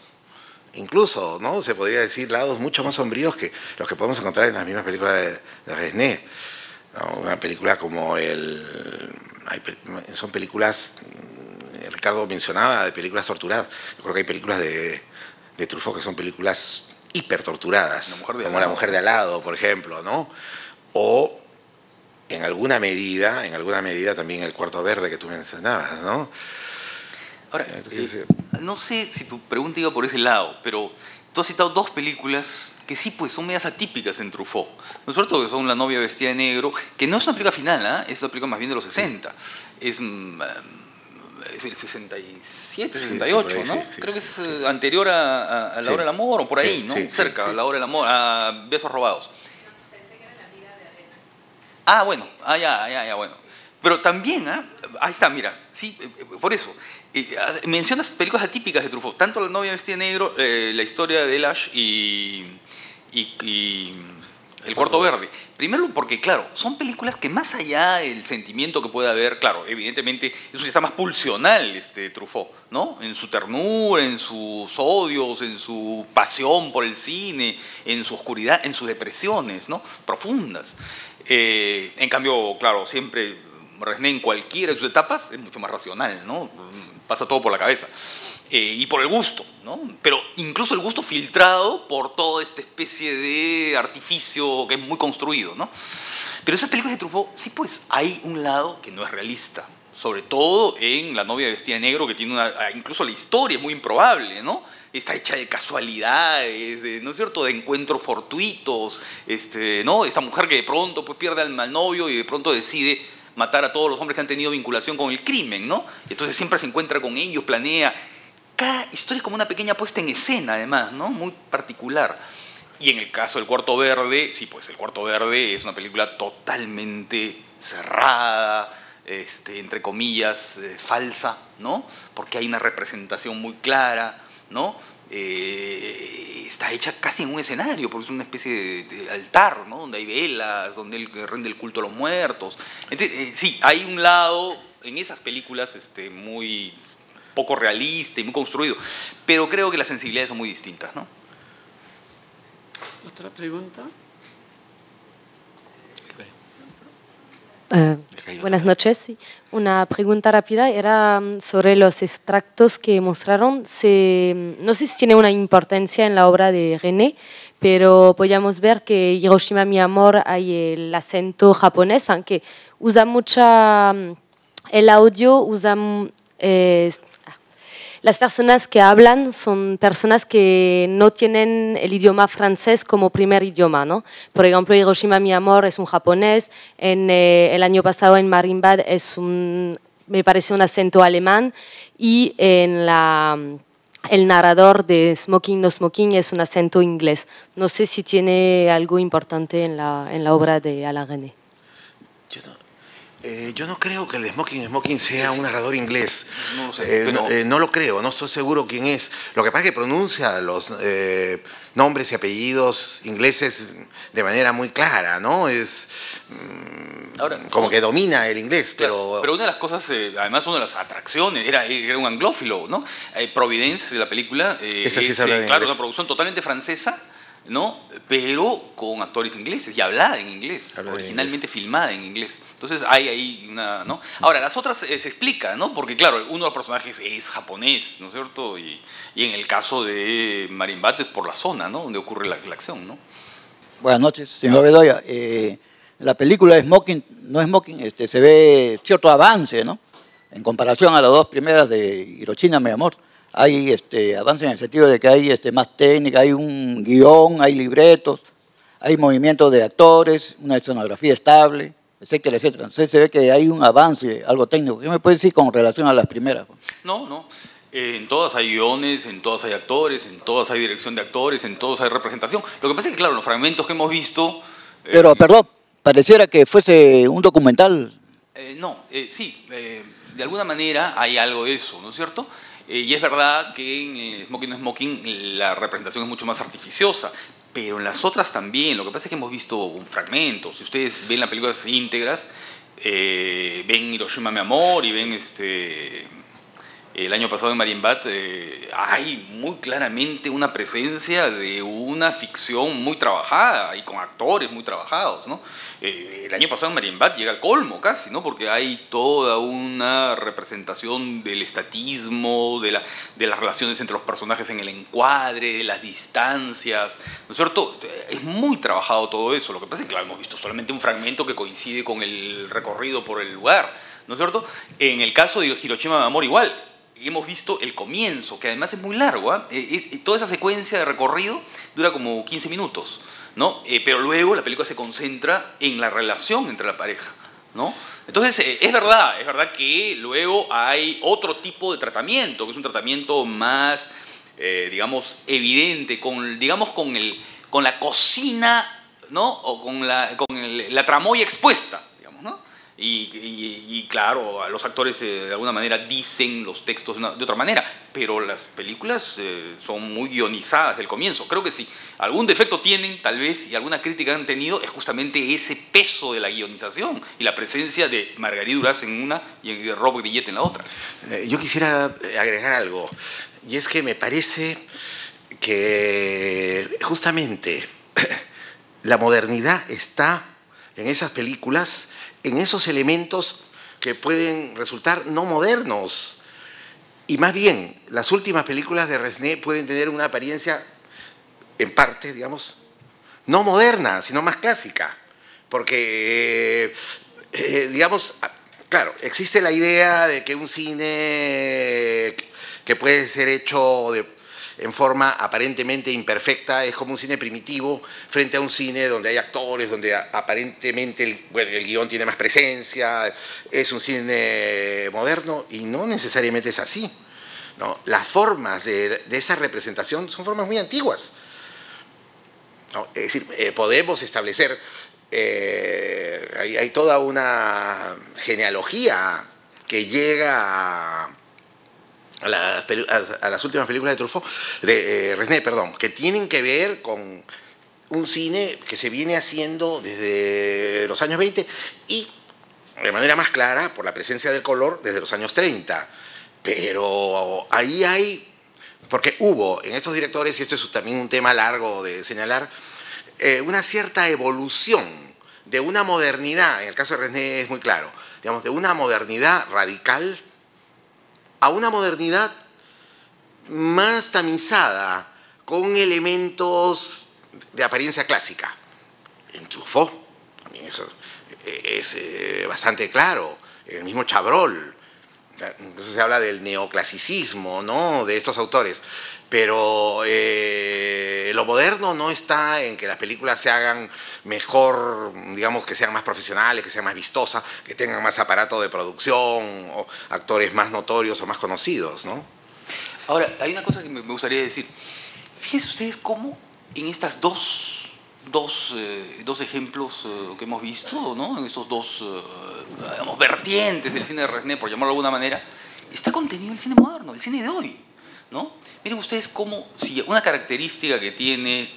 ¿no? Se podría decir lados mucho más sombríos que los que podemos encontrar en las mismas películas de Resnais, ¿no? Una película como son películas, Ricardo mencionaba, de películas torturadas. Yo creo que hay películas de Truffaut que son películas hiper torturadas, como La mujer de al lado, por ejemplo, ¿no? O en alguna medida también El cuarto verde que tú mencionabas, ¿no? Ahora, no sé si tu pregunta iba por ese lado, pero tú has citado dos películas que sí, pues son medias atípicas en Truffaut. ¿No es cierto? Que son La novia vestida de negro, que no es una película final, es una película más bien de los 60. Es el 67, 68, sí, ¿no? Sí. Creo que es anterior a La hora del amor, o por ahí, ¿no? Cerca, a La hora del amor, a Besos robados. Pensé que era La vida de Adena. Bueno, ya, bueno. Pero también, ahí está, mira, sí, por eso. Mencionas películas atípicas de Truffaut, tanto La novia vestida de negro, La historia de Elash y El cuarto verde. Primero porque, claro, son películas que más allá del sentimiento que puede haber, claro, evidentemente eso sí está más pulsional, Truffaut, ¿no? En su ternura, en sus odios, en su pasión por el cine, en su oscuridad, en sus depresiones, ¿no? Profundas. En cambio, claro, siempre Resnais en cualquiera de sus etapas es mucho más racional, ¿no? Pasa todo por la cabeza. Y por el gusto, ¿no? Pero incluso el gusto filtrado por toda esta especie de artificio que es muy construido, ¿no? Pero esas películas de Truffaut, sí, pues, hay un lado que no es realista. Sobre todo en La novia vestida de negro, que tiene incluso la historia es muy improbable, ¿no? Está hecha de casualidades, ¿no es cierto?, de encuentros fortuitos, ¿no? Esta mujer que de pronto pues, pierde al novio y de pronto decide matar a todos los hombres que han tenido vinculación con el crimen, ¿no? Entonces siempre se encuentra con ellos, planea. Cada historia es como una pequeña puesta en escena, además, ¿no? Muy particular. Y en el caso del Cuarto Verde, sí, pues El Cuarto Verde es una película totalmente cerrada, entre comillas, falsa, ¿no? Porque hay una representación muy clara, ¿no? Está hecha casi en un escenario, porque es una especie de altar, ¿no? Donde hay velas, donde él rinde el culto a los muertos. Entonces, sí, hay un lado en esas películas muy poco realista y muy construido, pero creo que las sensibilidades son muy distintas, ¿no? ¿Otra pregunta? Buenas noches. Sí. Una pregunta rápida era sobre los extractos que mostraron. No sé si tiene una importancia en la obra de René, pero podíamos ver que Hiroshima, mi amor, hay el acento japonés, que usa mucha... El audio usa... las personas que hablan son personas que no tienen el idioma francés como primer idioma, ¿no? Por ejemplo, Hiroshima, mi amor es un japonés, el año pasado en Marimbad me parece un acento alemán y el narrador de Smoking No Smoking es un acento inglés. No sé si tiene algo importante en la obra de Alain Resnais. Yo no creo que el Smoking sea un narrador inglés. No lo sé, no lo creo, no estoy seguro quién es. Lo que pasa es que pronuncia los nombres y apellidos ingleses de manera muy clara, ¿no? Es ahora, como que domina el inglés, claro, pero una de las cosas, además una de las atracciones, era un anglófilo, ¿no? Providence, de la película, esa sí se habla de claro, inglés. Una producción totalmente francesa, ¿no? Pero con actores ingleses y hablada en inglés, originalmente filmada en inglés. Entonces hay ahí una, ¿no? Ahora, las otras se explica, ¿no? Porque claro, uno de los personajes es japonés, ¿no es cierto? Y en el caso de Marimbad es por la zona, ¿no? Donde ocurre la acción, ¿no? Buenas noches, señor Bedoya. La película Smoking, no Smoking, se ve cierto avance, ¿no? En comparación a las dos primeras de Hiroshima, mi amor. Hay avance en el sentido de que hay más técnica, hay un guión, hay libretos, hay movimientos de actores, una escenografía estable, etcétera, etcétera. Entonces se ve que hay un avance, algo técnico. ¿Qué me puede decir con relación a las primeras? No. En todas hay guiones, en todas hay actores, en todas hay dirección de actores, en todas hay representación. Lo que pasa es que, claro, los fragmentos que hemos visto... Pero, perdón, pareciera que fuese un documental. Sí, de alguna manera hay algo de eso, ¿no es cierto? Y es verdad que en Smoking No Smoking la representación es mucho más artificiosa, pero en las otras también. Lo que pasa es que hemos visto un fragmento. Si ustedes ven las películas íntegras, ven Hiroshima mi amor y ven el año pasado en Marienbad, hay muy claramente una presencia de una ficción muy trabajada y con actores muy trabajados, ¿no? El año pasado en Marienbad llega al colmo casi, ¿no? Porque hay toda una representación del estatismo, de las relaciones entre los personajes en el encuadre, de las distancias, ¿no es cierto? Es muy trabajado todo eso. Lo que pasa es que, claro, hemos visto solamente un fragmento que coincide con el recorrido por el lugar, ¿no es cierto? En el caso de Hiroshima mi amor igual. Hemos visto el comienzo, que además es muy largo, ¿eh? Toda esa secuencia de recorrido dura como 15 minutos, ¿no? Pero luego la película se concentra en la relación entre la pareja, ¿no? Entonces, es verdad que luego hay otro tipo de tratamiento, que es un tratamiento más, digamos, evidente, con la cocina, ¿no? O con la tramoya expuesta, digamos, ¿no? Y claro, los actores de alguna manera dicen los textos de otra manera, pero las películas son muy guionizadas del comienzo. Creo que sí, algún defecto tienen tal vez y alguna crítica han tenido es justamente ese peso de la guionización y la presencia de Marguerite Duras en una y de Rob Grillet en la otra. Yo quisiera agregar algo, y es que me parece que justamente la modernidad está en esas películas, en esos elementos que pueden resultar no modernos. Y más bien, las últimas películas de Resnais pueden tener una apariencia, en parte, digamos, no moderna, sino más clásica. Porque, digamos, claro, existe la idea de que un cine que puede ser hecho en forma aparentemente imperfecta es como un cine primitivo frente a un cine donde hay actores, donde aparentemente el guión tiene más presencia, es un cine moderno, y no necesariamente es así, ¿no? Las formas de esa representación son formas muy antiguas, ¿no? Es decir, podemos establecer, hay toda una genealogía que llega a las últimas películas de Truffaut, de Resnais, perdón, que tienen que ver con un cine que se viene haciendo desde los años 20 y de manera más clara por la presencia del color desde los años 30. Pero ahí hay, porque hubo en estos directores, y esto es también un tema largo de señalar, una cierta evolución de una modernidad, en el caso de Resnais es muy claro, digamos, de una modernidad radical a una modernidad más tamizada, con elementos de apariencia clásica. En Truffaut también eso es bastante claro, el mismo Chabrol, eso se habla del neoclasicismo, ¿no?, de estos autores. Pero lo moderno no está en que las películas se hagan mejor, digamos, que sean más profesionales, que sean más vistosas, que tengan más aparato de producción, o actores más notorios o más conocidos, ¿no? Ahora, hay una cosa que me gustaría decir. Fíjense ustedes cómo en estas dos ejemplos que hemos visto, ¿no?, en estos dos digamos, vertientes del cine de Resnais, por llamarlo de alguna manera, está contenido el cine moderno, el cine de hoy, ¿no? Miren ustedes cómo, si una característica que tiene,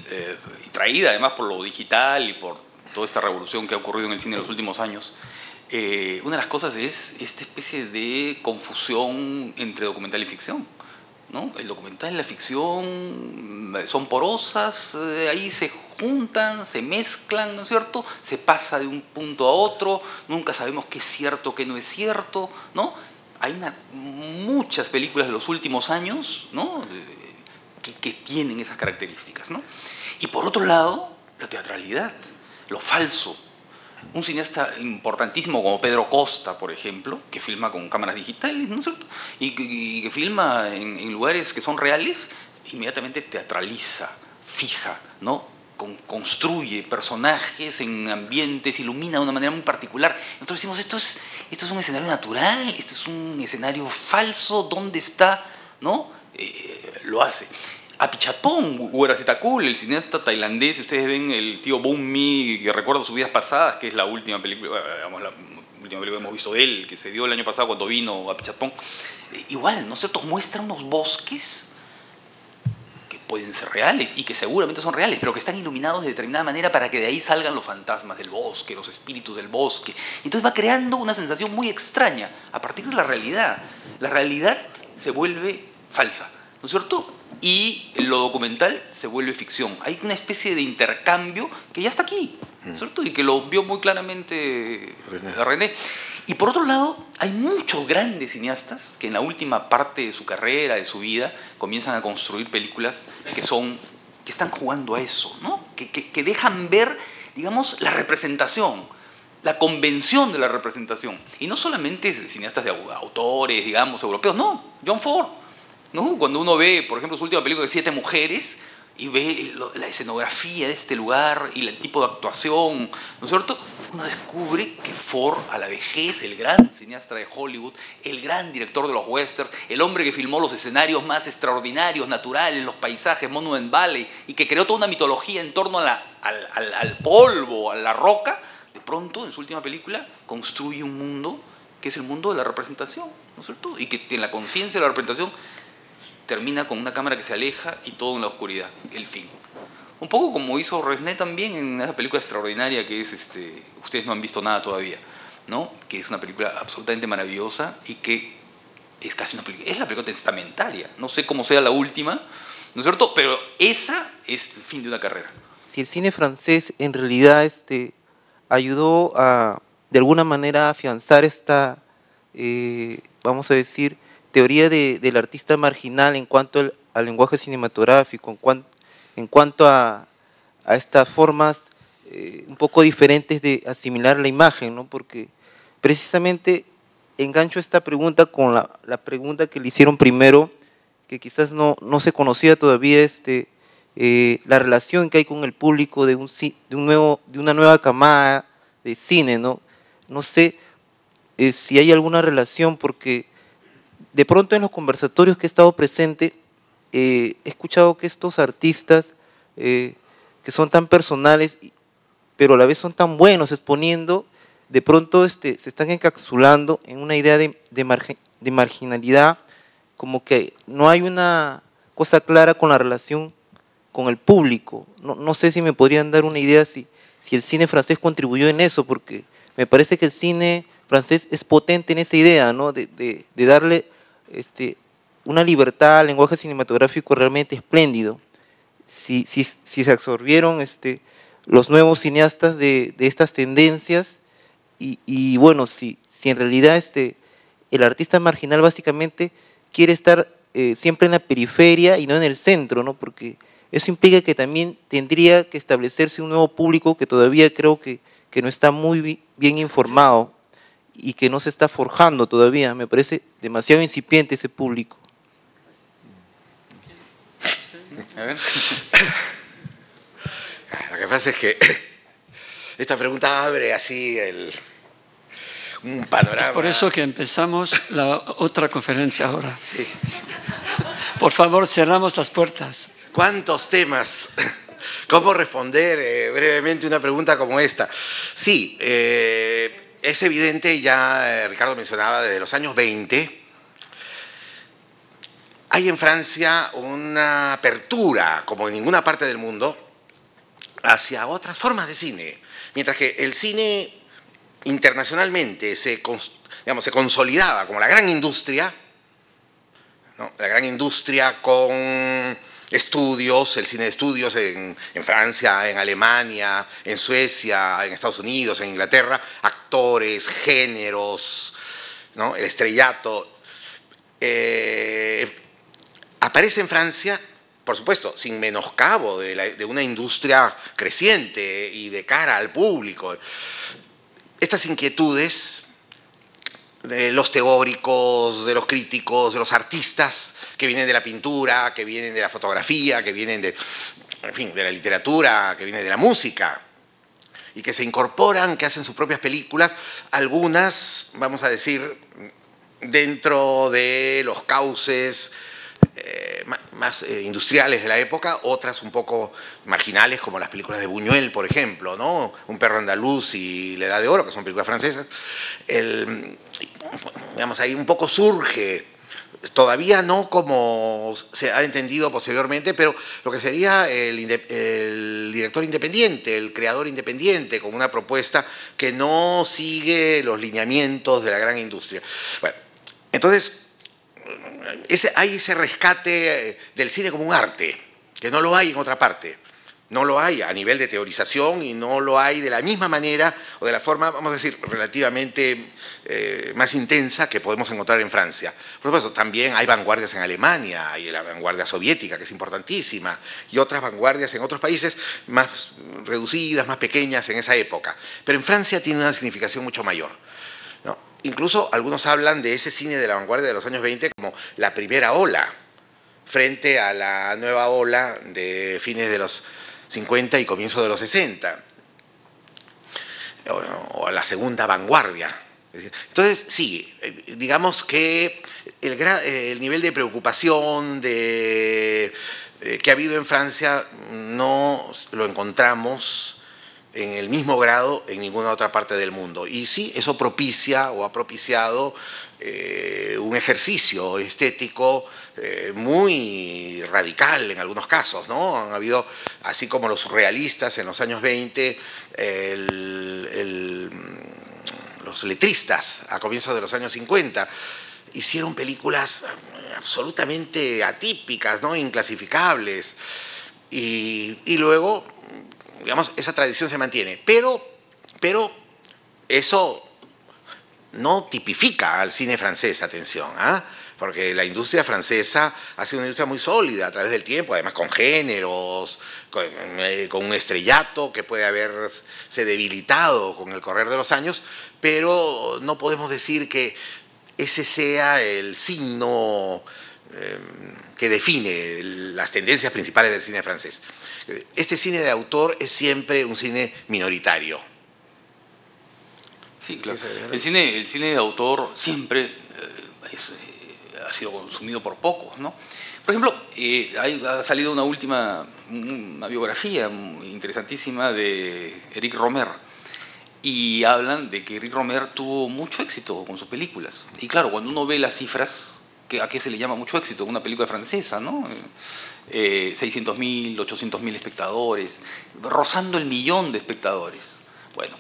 traída además por lo digital y por toda esta revolución que ha ocurrido en el cine en los últimos años, una de las cosas es esta especie de confusión entre documental y ficción, ¿no? El documental y la ficción son porosas, ahí se juntan, se mezclan, ¿no es cierto? Se pasa de un punto a otro, nunca sabemos qué es cierto, qué no es cierto, ¿no? Hay muchas películas de los últimos años, ¿no?, que tienen esas características, ¿no? Y por otro lado, la teatralidad, lo falso. Un cineasta importantísimo como Pedro Costa, por ejemplo, que filma con cámaras digitales, ¿no es cierto?, y que filma en lugares que son reales, inmediatamente teatraliza, fija, ¿no?, construye personajes en ambientes, ilumina de una manera muy particular. Nosotros decimos, esto es un escenario natural, esto es un escenario falso, ¿dónde está? ¿No? Lo hace. Apichatpong, Weerasethakul, el cineasta tailandés, si ustedes ven el tío Bong Mi, que recuerda sus vidas pasadas, que es la última película, digamos, la última película que hemos visto de él, que se dio el año pasado cuando vino Apichatpong, igual, ¿no es cierto?, muestra unos bosques pueden ser reales y que seguramente son reales, pero que están iluminados de determinada manera para que de ahí salgan los fantasmas del bosque, los espíritus del bosque. Entonces va creando una sensación muy extraña a partir de la realidad. La realidad se vuelve falsa, ¿no es cierto? Y lo documental se vuelve ficción. Hay una especie de intercambio que ya está aquí, ¿no es cierto? Y que lo vio muy claramente René. Y por otro lado, hay muchos grandes cineastas que en la última parte de su carrera, de su vida, comienzan a construir películas que están jugando a eso, ¿no? Que dejan ver, digamos, la representación, la convención de la representación. Y no solamente cineastas de autores, digamos, europeos, no, John Ford, ¿no? Cuando uno ve, por ejemplo, su última película de 7 mujeres y ve la escenografía de este lugar y el tipo de actuación, ¿no es cierto? Uno descubre que Ford, a la vejez, el gran cineasta de Hollywood, el gran director de los westerns, el hombre que filmó los escenarios más extraordinarios, naturales, los paisajes, Monument Valley, y que creó toda una mitología en torno al polvo, a la roca, de pronto, en su última película, construye un mundo que es el mundo de la representación, ¿no es cierto? Y que en la conciencia de la representación termina con una cámara que se aleja y todo en la oscuridad, el fin. Un poco como hizo Resnais también en esa película extraordinaria que es Ustedes no han visto nada todavía, ¿no? Que es una película absolutamente maravillosa y que es casi una película, es la película testamentaria. No sé cómo sea la última, ¿no es cierto? Pero esa es el fin de una carrera. Si el cine francés en realidad ayudó a, de alguna manera, a afianzar esta, vamos a decir, teoría del artista marginal en cuanto al lenguaje cinematográfico, en cuanto a estas formas un poco diferentes de asimilar la imagen, ¿no? Porque precisamente engancho esta pregunta con la pregunta que le hicieron primero, que quizás no se conocía todavía, la relación que hay con el público de una nueva camada de cine, ¿no? No sé si hay alguna relación, porque de pronto en los conversatorios que he estado presente, he escuchado que estos artistas que son tan personales, pero a la vez son tan buenos exponiendo, de pronto se están encapsulando en una idea de marginalidad, como que no hay una cosa clara con la relación con el público. No sé si me podrían dar una idea si el cine francés contribuyó en eso, porque me parece que el cine francés es potente en esa idea, ¿no? de darle una libertad al lenguaje cinematográfico realmente espléndido. Si se absorbieron los nuevos cineastas de estas tendencias y bueno, si en realidad el artista marginal básicamente quiere estar siempre en la periferia y no en el centro, ¿no? Porque eso implica que también tendría que establecerse un nuevo público que todavía creo que no está muy bien informado y que no se está forjando todavía. Me parece demasiado incipiente ese público. A ver. Lo que pasa es que esta pregunta abre así un panorama. Es por eso que empezamos la otra conferencia ahora. Sí. Por favor, cerramos las puertas. ¿Cuántos temas? ¿Cómo responder brevemente una pregunta como esta? Sí, es evidente, ya Ricardo mencionaba, desde los años 20, hay en Francia una apertura, como en ninguna parte del mundo, hacia otras formas de cine. Mientras que el cine internacionalmente se consolidaba como la gran industria, ¿no? La gran industria con estudios, el cine de estudios en Francia, en Alemania, en Suecia, en Estados Unidos, en Inglaterra, actores, géneros, ¿no? El estrellato. Aparece en Francia, por supuesto, sin menoscabo de una industria creciente y de cara al público. Estas inquietudes de los teóricos, de los críticos, de los artistas que vienen de la pintura, que vienen de la fotografía, que vienen de la literatura, que vienen de la música, y que se incorporan, que hacen sus propias películas, algunas, vamos a decir, dentro de los cauces más industriales de la época, otras un poco marginales, como las películas de Buñuel, por ejemplo, ¿no? Un perro andaluz y La Edad de Oro, que son películas francesas. Digamos, ahí un poco surge todavía no como se ha entendido posteriormente, pero lo que sería el director independiente, el creador independiente, con una propuesta que no sigue los lineamientos de la gran industria. Bueno, entonces, hay ese rescate del cine como un arte, que no lo hay en otra parte. No lo hay a nivel de teorización y no lo hay de la misma manera o de la forma, vamos a decir, relativamente más intensa que podemos encontrar en Francia. Por supuesto, también hay vanguardias en Alemania, hay la vanguardia soviética, que es importantísima, y otras vanguardias en otros países más reducidas, más pequeñas en esa época. Pero en Francia tiene una significación mucho mayor, ¿no? Incluso algunos hablan de ese cine de la vanguardia de los años 20 como la primera ola, frente a la nueva ola de fines de los 50 y comienzo de los 60, o a la segunda vanguardia. Entonces, sí, digamos que el nivel de preocupación que ha habido en Francia no lo encontramos en el mismo grado en ninguna otra parte del mundo. Y sí, eso propicia o ha propiciado un ejercicio estético muy radical en algunos casos, ¿no? Han habido, así como los surrealistas en los años 20, los letristas a comienzos de los años 50, hicieron películas absolutamente atípicas, ¿no? Inclasificables, y luego, digamos, esa tradición se mantiene, pero eso no tipifica al cine francés, atención, ¿ah? Porque la industria francesa ha sido una industria muy sólida a través del tiempo, además con géneros, con un estrellato que puede haberse debilitado con el correr de los años, pero no podemos decir que ese sea el signo que define las tendencias principales del cine francés. Este cine de autor es siempre un cine minoritario. Sí, claro. El cine de autor siempre ha sido consumido por pocos, ¿no? Por ejemplo, ha salido una biografía interesantísima de Éric Rohmer, y hablan de que Éric Rohmer tuvo mucho éxito con sus películas. Y claro, cuando uno ve las cifras, ¿a qué se le llama mucho éxito? Una película francesa, ¿no? 600.000, 800.000 espectadores, rozando el 1.000.000 de espectadores. Bueno,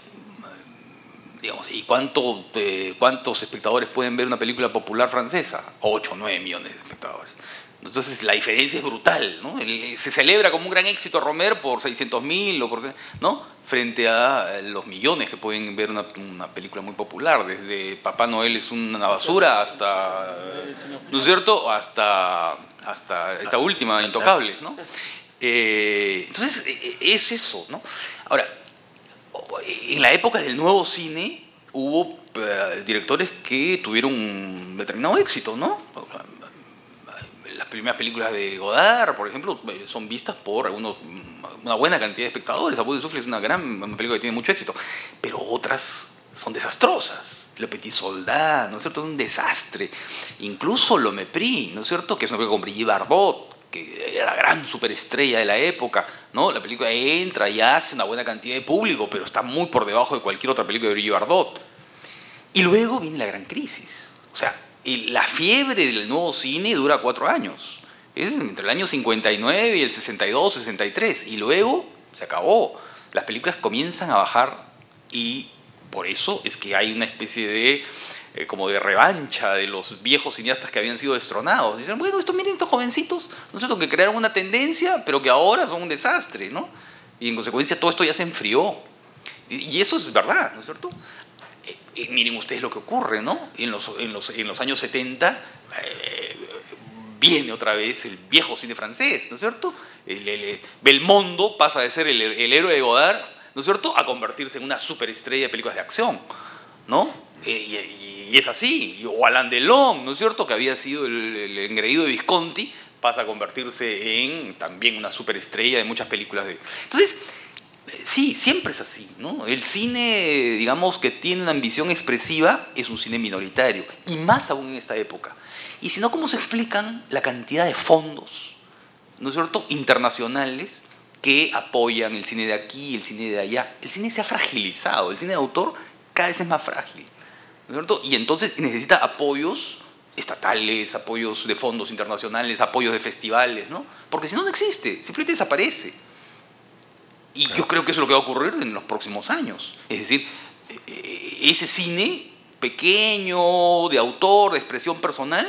digamos, ¿y cuántos espectadores pueden ver una película popular francesa? 8 o 9 millones de espectadores. Entonces la diferencia es brutal, ¿no? Se celebra como un gran éxito Rohmer por 600.000, ¿no? Frente a los millones que pueden ver una película muy popular, desde Papá Noel es una basura hasta, ¿no es cierto?, hasta esta última, Intocables, ¿no? Entonces es eso, ¿no? Ahora, en la época del nuevo cine hubo directores que tuvieron un determinado éxito, ¿no? Las primeras películas de Godard, por ejemplo, son vistas por una buena cantidad de espectadores. A Bout de Souffle es una película que tiene mucho éxito, pero otras son desastrosas. Le Petit Soldat, ¿no es cierto? Es un desastre. Incluso Le Mépris, ¿no es cierto? Que es una película con Brigitte Bardot, que era la gran superestrella de la época, ¿no? La película entra y hace una buena cantidad de público, pero está muy por debajo de cualquier otra película de Brigitte Bardot. Y luego viene la gran crisis. O sea, la fiebre del nuevo cine dura 4 años. Es entre el año 59 y el 62, 63. Y luego se acabó. Las películas comienzan a bajar y por eso es que hay una especie de como de revancha de los viejos cineastas que habían sido destronados. Dicen, bueno, miren estos jovencitos, ¿no es cierto?, que crearon una tendencia, pero que ahora son un desastre, ¿no? Y en consecuencia todo esto ya se enfrió. Y eso es verdad, ¿no es cierto? Miren ustedes lo que ocurre, ¿no? En los años 70 viene otra vez el viejo cine francés, ¿no es cierto? Belmondo pasa de ser el héroe de Godard, ¿no es cierto?, a convertirse en una superestrella de películas de acción, ¿no? Y es así. O Alain Delon, ¿no es cierto?, que había sido el engreído de Visconti, pasa a convertirse en también una superestrella de muchas películas de... Entonces, sí, siempre es así, ¿no? El cine, digamos, que tiene una ambición expresiva es un cine minoritario, y más aún en esta época. Y si no, ¿cómo se explican la cantidad de fondos, ¿no es cierto?, internacionales que apoyan el cine de aquí, el cine de allá? El cine se ha fragilizado, el cine de autor cada vez es más frágil, ¿no es cierto? Y entonces necesita apoyos estatales, apoyos de fondos internacionales, apoyos de festivales, ¿no? Porque si no, no existe, simplemente desaparece. Y yo creo que eso es lo que va a ocurrir en los próximos años. Es decir, ese cine pequeño, de autor, de expresión personal,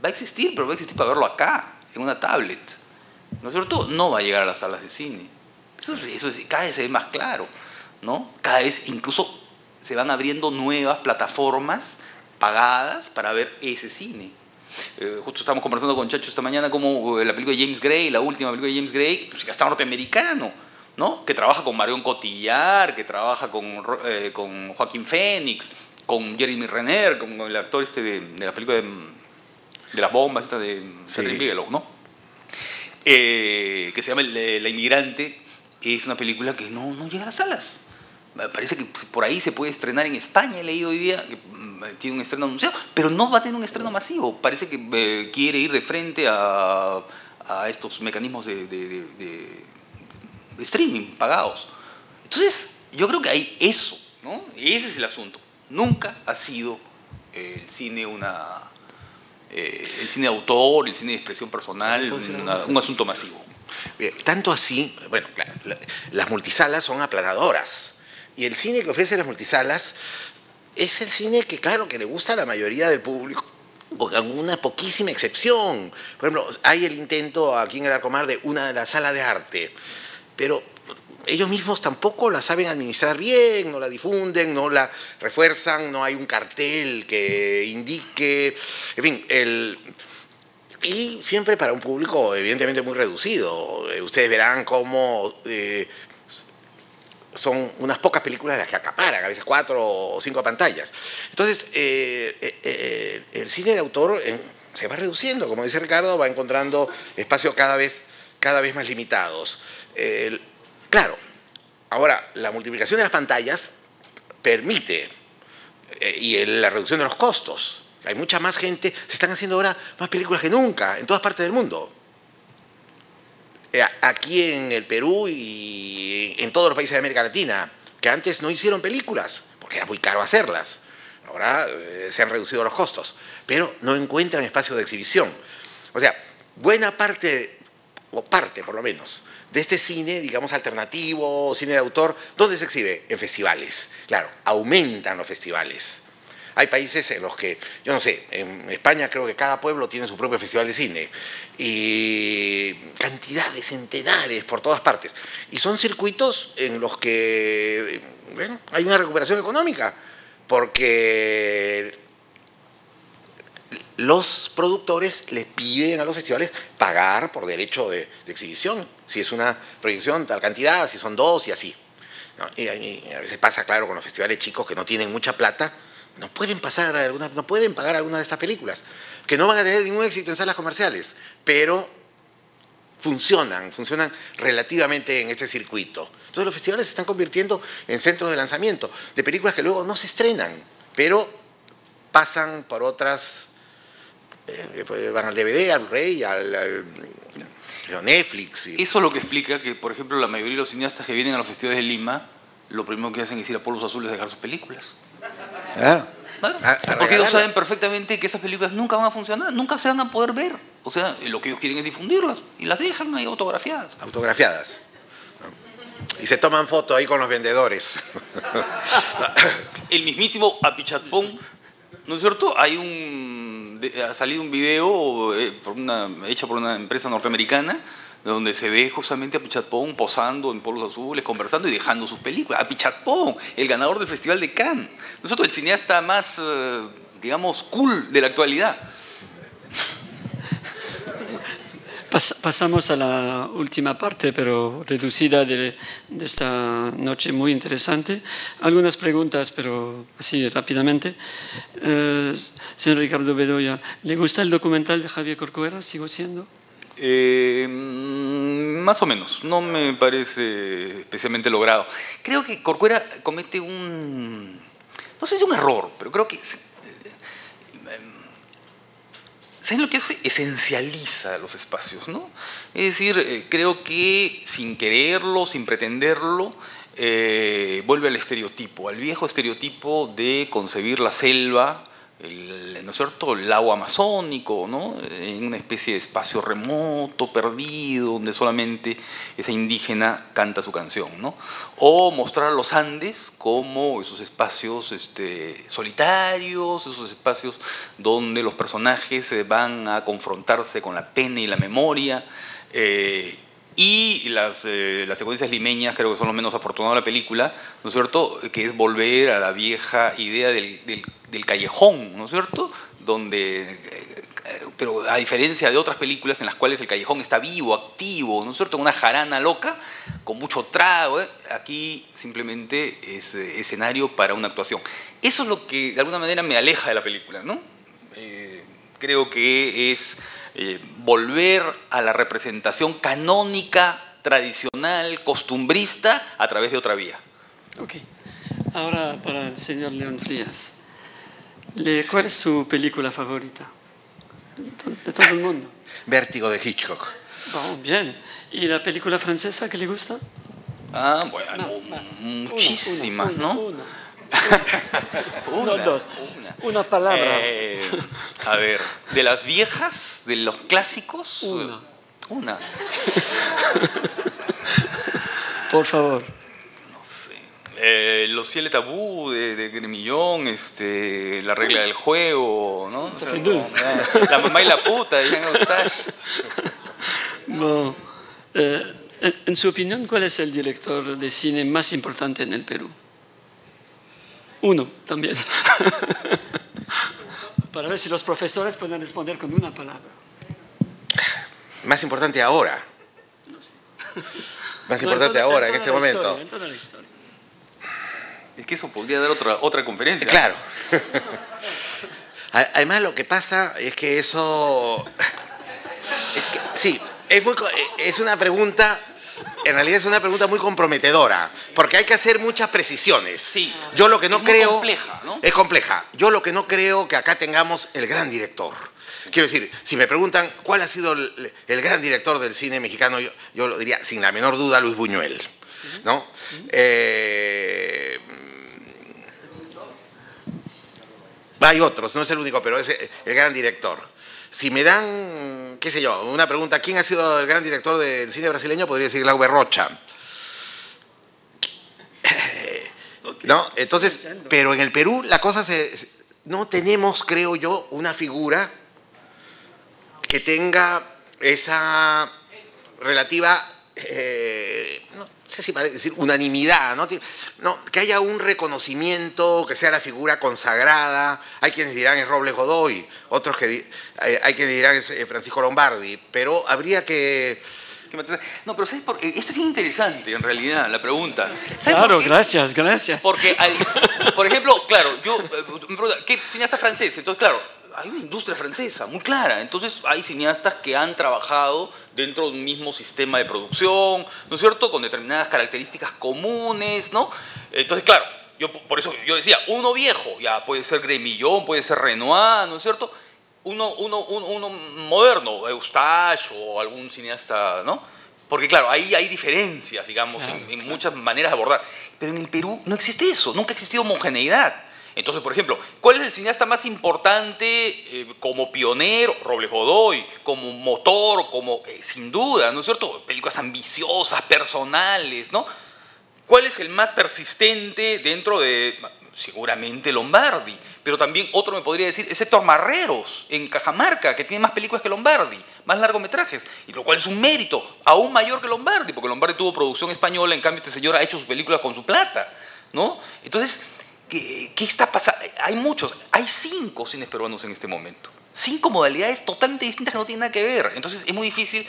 va a existir, pero va a existir para verlo acá, en una tablet. ¿No es cierto? No va a llegar a las salas de cine. Eso cada vez se ve más claro, ¿no? Cada vez incluso se van abriendo nuevas plataformas pagadas para ver ese cine. Justo estábamos conversando con Chacho esta mañana como la película de James Gray, la última película de James Gray, pues ya está norteamericano, ¿no? Que trabaja con Marion Cotillard, que trabaja con Joaquín Phoenix, con Jeremy Renner, con el actor de la película de las bombas, esta de Catherine Bigelow, ¿no? Que se llama La Inmigrante. Es una película que no llega a las salas. Parece que por ahí se puede estrenar en España, he leído hoy día que tiene un estreno anunciado, pero no va a tener un estreno masivo. Parece que quiere ir de frente a estos mecanismos de streaming pagados. Entonces, yo creo que hay eso, ¿no? Ese es el asunto. Nunca ha sido el cine el cine de autor, el cine de expresión personal, un asunto masivo. Bien, tanto así, bueno, claro, las multisalas son aplanadoras. Y el cine que ofrece las multisalas es el cine que, claro, que le gusta a la mayoría del público, con alguna poquísima excepción. Por ejemplo, hay el intento aquí en el Arcomar de la sala de arte, pero ellos mismos tampoco la saben administrar bien, no la difunden, no la refuerzan, no hay un cartel que indique, en fin, y siempre para un público evidentemente muy reducido. Ustedes verán cómo son unas pocas películas las que acaparan, a veces 4 o 5 pantallas. Entonces, el cine de autor se va reduciendo, como dice Ricardo, va encontrando espacios cada vez más limitados. Claro, ahora, la multiplicación de las pantallas permite, y la reducción de los costos. Hay mucha más gente, se están haciendo ahora más películas que nunca, en todas partes del mundo. Aquí en el Perú y en todos los países de América Latina, que antes no hicieron películas, porque era muy caro hacerlas. Ahora se han reducido los costos, pero no encuentran espacio de exhibición. O sea, buena parte, o parte por lo menos, de este cine, digamos, alternativo, cine de autor, ¿dónde se exhibe? En festivales. Claro, aumentan los festivales. Hay países en los que, yo no sé, en España creo que cada pueblo tiene su propio festival de cine y cantidades, centenares por todas partes. Y son circuitos en los que, bueno, hay una recuperación económica porque los productores les piden a los festivales pagar por derecho de exhibición. Si es una proyección, tal cantidad, si son 2 y así. ¿No? Y a veces pasa, claro, con los festivales chicos que no tienen mucha plata, no pueden pagar alguna de estas películas, que no van a tener ningún éxito en salas comerciales, pero funcionan relativamente en este circuito. Entonces los festivales se están convirtiendo en centros de lanzamiento de películas que luego no se estrenan, pero pasan por otras, van al DVD, al Blu-ray, al Netflix. Eso es lo que explica que, por ejemplo, la mayoría de los cineastas que vienen a los festivales de Lima, lo primero que hacen es ir a Polvos Azules a dejar sus películas. Claro. Porque ellos saben perfectamente que esas películas nunca van a funcionar, nunca se van a poder ver. O sea, lo que ellos quieren es difundirlas y las dejan ahí autografiadas. Autografiadas. Y se toman fotos ahí con los vendedores. El mismísimo Apichatpong, ¿no es cierto? Ha salido un video hecho por una empresa norteamericana donde se ve justamente a Apichatpong posando en Polvos Azules, conversando y dejando sus películas. Apichatpong, el ganador del Festival de Cannes. Nosotros, el cineasta más, digamos, cool de la actualidad. Pasamos a la última parte, pero reducida de esta noche muy interesante. Algunas preguntas, pero así rápidamente. Señor Ricardo Bedoya, ¿le gusta el documental de Javier Corcuera? ¿Sigo siendo? Más o menos, no me parece especialmente logrado. Creo que Corcuera comete no sé si un error, pero creo que ¿saben lo que hace? Esencializa los espacios, ¿no? Es decir, creo que sin quererlo, sin pretenderlo, vuelve al estereotipo, al viejo estereotipo de concebir la selva ¿no es cierto?, el lago amazónico, ¿no?, en una especie de espacio remoto, perdido, donde solamente esa indígena canta su canción, ¿no? O mostrar a los Andes como esos espacios solitarios, esos espacios donde los personajes van a confrontarse con la pena y la memoria. Y las secuencias limeñas creo que son lo menos afortunado de la película, ¿no es cierto?, que es volver a la vieja idea del callejón, ¿no es cierto?, donde, pero a diferencia de otras películas en las cuales el callejón está vivo, activo, ¿no es cierto?, una jarana loca, con mucho trago, aquí simplemente es escenario para una actuación. Eso es lo que de alguna manera me aleja de la película, ¿no? Creo que es volver a la representación canónica, tradicional, costumbrista, a través de otra vía. Ok. Ahora para el señor León Frías. ¿Cuál es su película favorita? De todo el mundo. Vértigo de Hitchcock. Oh, bien. ¿Y la película francesa que le gusta? Ah, bueno, muchísimas, ¿no? No, dos. Una palabra. A ver, de las viejas, de los clásicos. Una. Por favor. No sé. Los Ciel Tabú de Gremillón, La regla del juego, ¿no? La mamá y la puta de Jean Eustache. No. En su opinión, ¿cuál es el director de cine más importante en el Perú? Uno, también. Para ver si los profesores pueden responder con una palabra. Más importante ahora. No sé. Más importante ahora, en este momento. Historia, en toda la historia. Es que eso podría dar otra conferencia. Claro. Además, lo que pasa es que eso... Sí, es una pregunta... En realidad es una pregunta muy comprometedora, porque hay que hacer muchas precisiones. Sí, yo lo que no creo... compleja, ¿no? Es compleja. Yo lo que no creo que acá tengamos el gran director. Quiero decir, si me preguntan cuál ha sido el gran director del cine mexicano, yo lo diría sin la menor duda Luis Buñuel, ¿no? Hay otros, no es el único, pero es el gran director. Si me dan, qué sé yo, una pregunta, ¿quién ha sido el gran director del cine brasileño? Podría decir Glauber Rocha. ¿No? Entonces, pero en el Perú la cosa no tenemos, creo yo, una figura que tenga esa relativa, no sé si parece decir unanimidad, ¿no? Que haya un reconocimiento, que sea la figura consagrada. Hay quienes dirán es Robles Godoy, otros que hay quienes dirán es Francisco Lombardi, pero habría que... No, pero ¿sabes por qué? Esto es bien interesante, en realidad, la pregunta. Claro, gracias. Porque, por ejemplo, claro, yo me pregunto, ¿qué cineasta francés? Entonces, claro, hay una industria francesa muy clara. Entonces, hay cineastas que han trabajado dentro de un mismo sistema de producción, ¿no es cierto?, con determinadas características comunes, ¿no? Entonces, claro, por eso yo decía, uno viejo, ya puede ser Gremillón, puede ser Renoir, ¿no es cierto?, uno moderno, Eustache o algún cineasta, ¿no? Porque claro, ahí hay diferencias, digamos, en muchas maneras de abordar. Pero en el Perú no existe eso, nunca ha existido homogeneidad. Entonces, por ejemplo, ¿cuál es el cineasta más importante como pionero? Robles Godoy, como motor, sin duda, ¿no es cierto? Películas ambiciosas, personales, ¿no? ¿Cuál es el más persistente dentro de...? Seguramente Lombardi, pero también otro me podría decir es Héctor Marreros en Cajamarca, que tiene más películas que Lombardi, más largometrajes, y lo cual es un mérito aún mayor que Lombardi, porque Lombardi tuvo producción española, en cambio este señor ha hecho sus películas con su plata, ¿no? Entonces, ¿qué está pasando? Hay 5 cines peruanos en este momento, 5 modalidades totalmente distintas que no tienen nada que ver, entonces es muy difícil,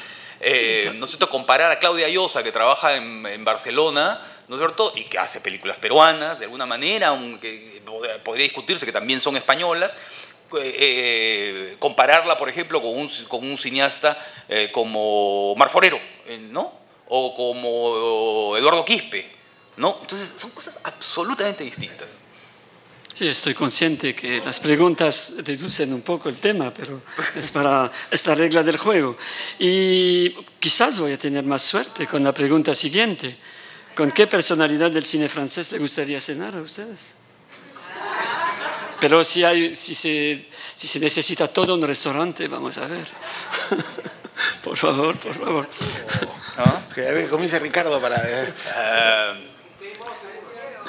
¿no es cierto?, comparar a Claudia Llosa, que trabaja en Barcelona, ¿no es cierto?, y que hace películas peruanas, de alguna manera, aunque podría discutirse que también son españolas, compararla, por ejemplo, con un cineasta como Marforero, ¿no?, o como Eduardo Quispe, ¿no? Entonces, son cosas absolutamente distintas. Sí, estoy consciente que las preguntas reducen un poco el tema, pero es para esta regla del juego. Y quizás voy a tener más suerte con la pregunta siguiente. ¿Con qué personalidad del cine francés le gustaría cenar a ustedes? Pero si se necesita todo un restaurante, vamos a ver. Por favor, por favor. ¿No? Que a ver, ¿cómo dice Ricardo para...?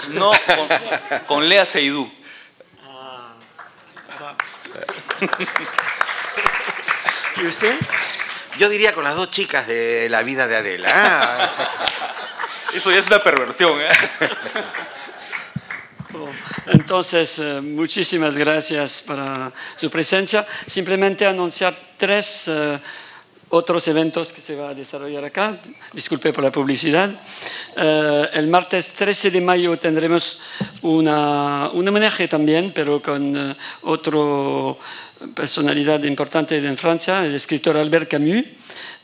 No, con Lea Seydoux. ¿Y usted? Yo diría con las dos chicas de La vida de Adela. Eso ya es una perversión, ¿eh? Entonces, muchísimas gracias para su presencia. Simplemente anunciar 3 otros eventos que se va a desarrollar acá. Disculpe por la publicidad. El martes 13 de mayo tendremos un homenaje también, pero con otro personalidad importante en Francia, el escritor Albert Camus.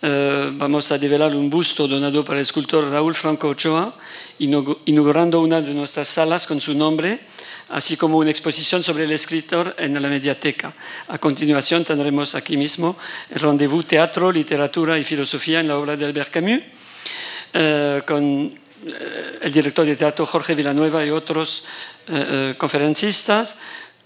Vamos a develar un busto donado por el escultor Raúl Franco Ochoa, inaugurando una de nuestras salas con su nombre, así como una exposición sobre el escritor en la mediateca. A continuación tendremos aquí mismo el rendezvous Teatro, Literatura y Filosofía en la obra de Albert Camus, con el director de teatro Jorge Villanueva y otros conferencistas.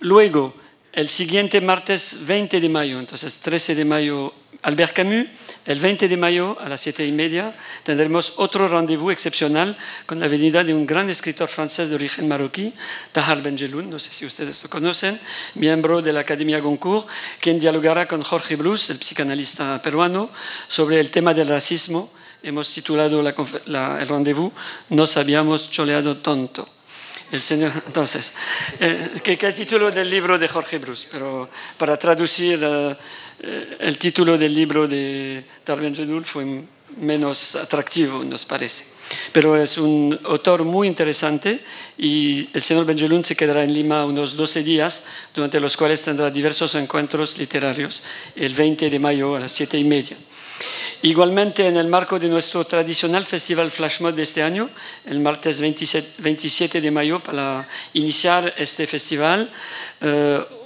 Luego, el siguiente martes 20 de mayo, entonces 13 de mayo, Albert Camus. El 20 de mayo a las 7:30 tendremos otro rendezvous excepcional con la venida de un gran escritor francés de origen marroquí, Tahar Benjeloun, no sé si ustedes lo conocen, miembro de la Academia Goncourt, quien dialogará con Jorge Blues, el psicanalista peruano, sobre el tema del racismo. Hemos titulado el rendezvous "Nos habíamos choleado tonto". El señor, entonces, que el título del libro de Jorge Blues, pero para traducir el título del libro de Tahar Benjeloun fue menos atractivo, nos parece. Pero es un autor muy interesante y el señor Benjeloun se quedará en Lima unos 12 días, durante los cuales tendrá diversos encuentros literarios el 20 de mayo a las 7:30. Igualmente, en el marco de nuestro tradicional festival Flash Mob de este año, el martes 27 de mayo, para iniciar este festival,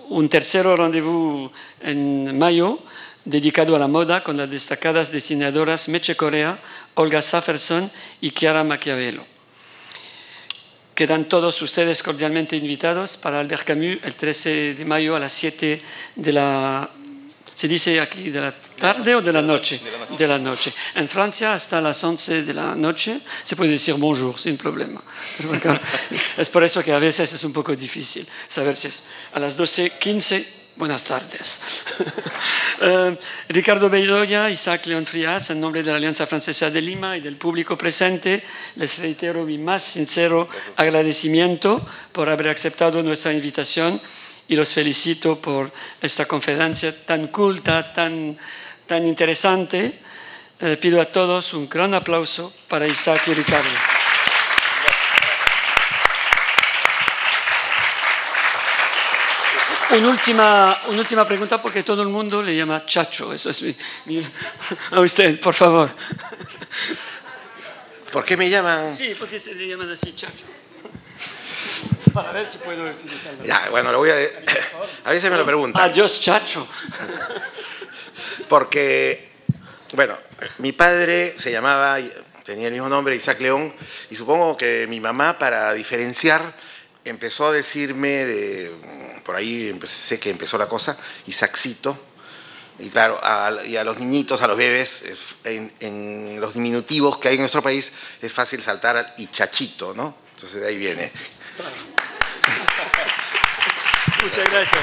un tercero rendezvous en mayo dedicado a la moda con las destacadas diseñadoras Meche Correa, Olga Saferson y Chiara Maquiavelo. Quedan todos ustedes cordialmente invitados para Albert Camus el 13 de mayo a las 7 de la... ¿Se dice aquí de la tarde o de la noche? De la noche. En Francia hasta las 11 de la noche se puede decir bonjour sin problema. Es por eso que a veces es un poco difícil saber si es a las 12:15. Buenas tardes. Ricardo Bedoya, Isaac León Frías, en nombre de la Alianza Francesa de Lima y del público presente, les reitero mi más sincero agradecimiento por haber aceptado nuestra invitación y los felicito por esta conferencia tan culta, tan interesante. Pido a todos un gran aplauso para Isaac y Ricardo. Una última pregunta, porque todo el mundo le llama Chacho. Eso es a usted, por favor. ¿Por qué me llaman? Sí, porque se le llaman así Chacho. Para ver si puedo utilizarlo. Ya, bueno, lo voy a veces me lo preguntan. Adiós, Chacho. Porque, bueno, mi padre tenía el mismo nombre, Isaac León, y supongo que mi mamá, para diferenciar, empezó a decirme, por ahí sé que empezó la cosa, Isaaccito. Y claro, y a los niñitos, a los bebés, en los diminutivos que hay en nuestro país, es fácil saltar al Chachito, ¿no? Entonces de ahí viene. Muchas gracias.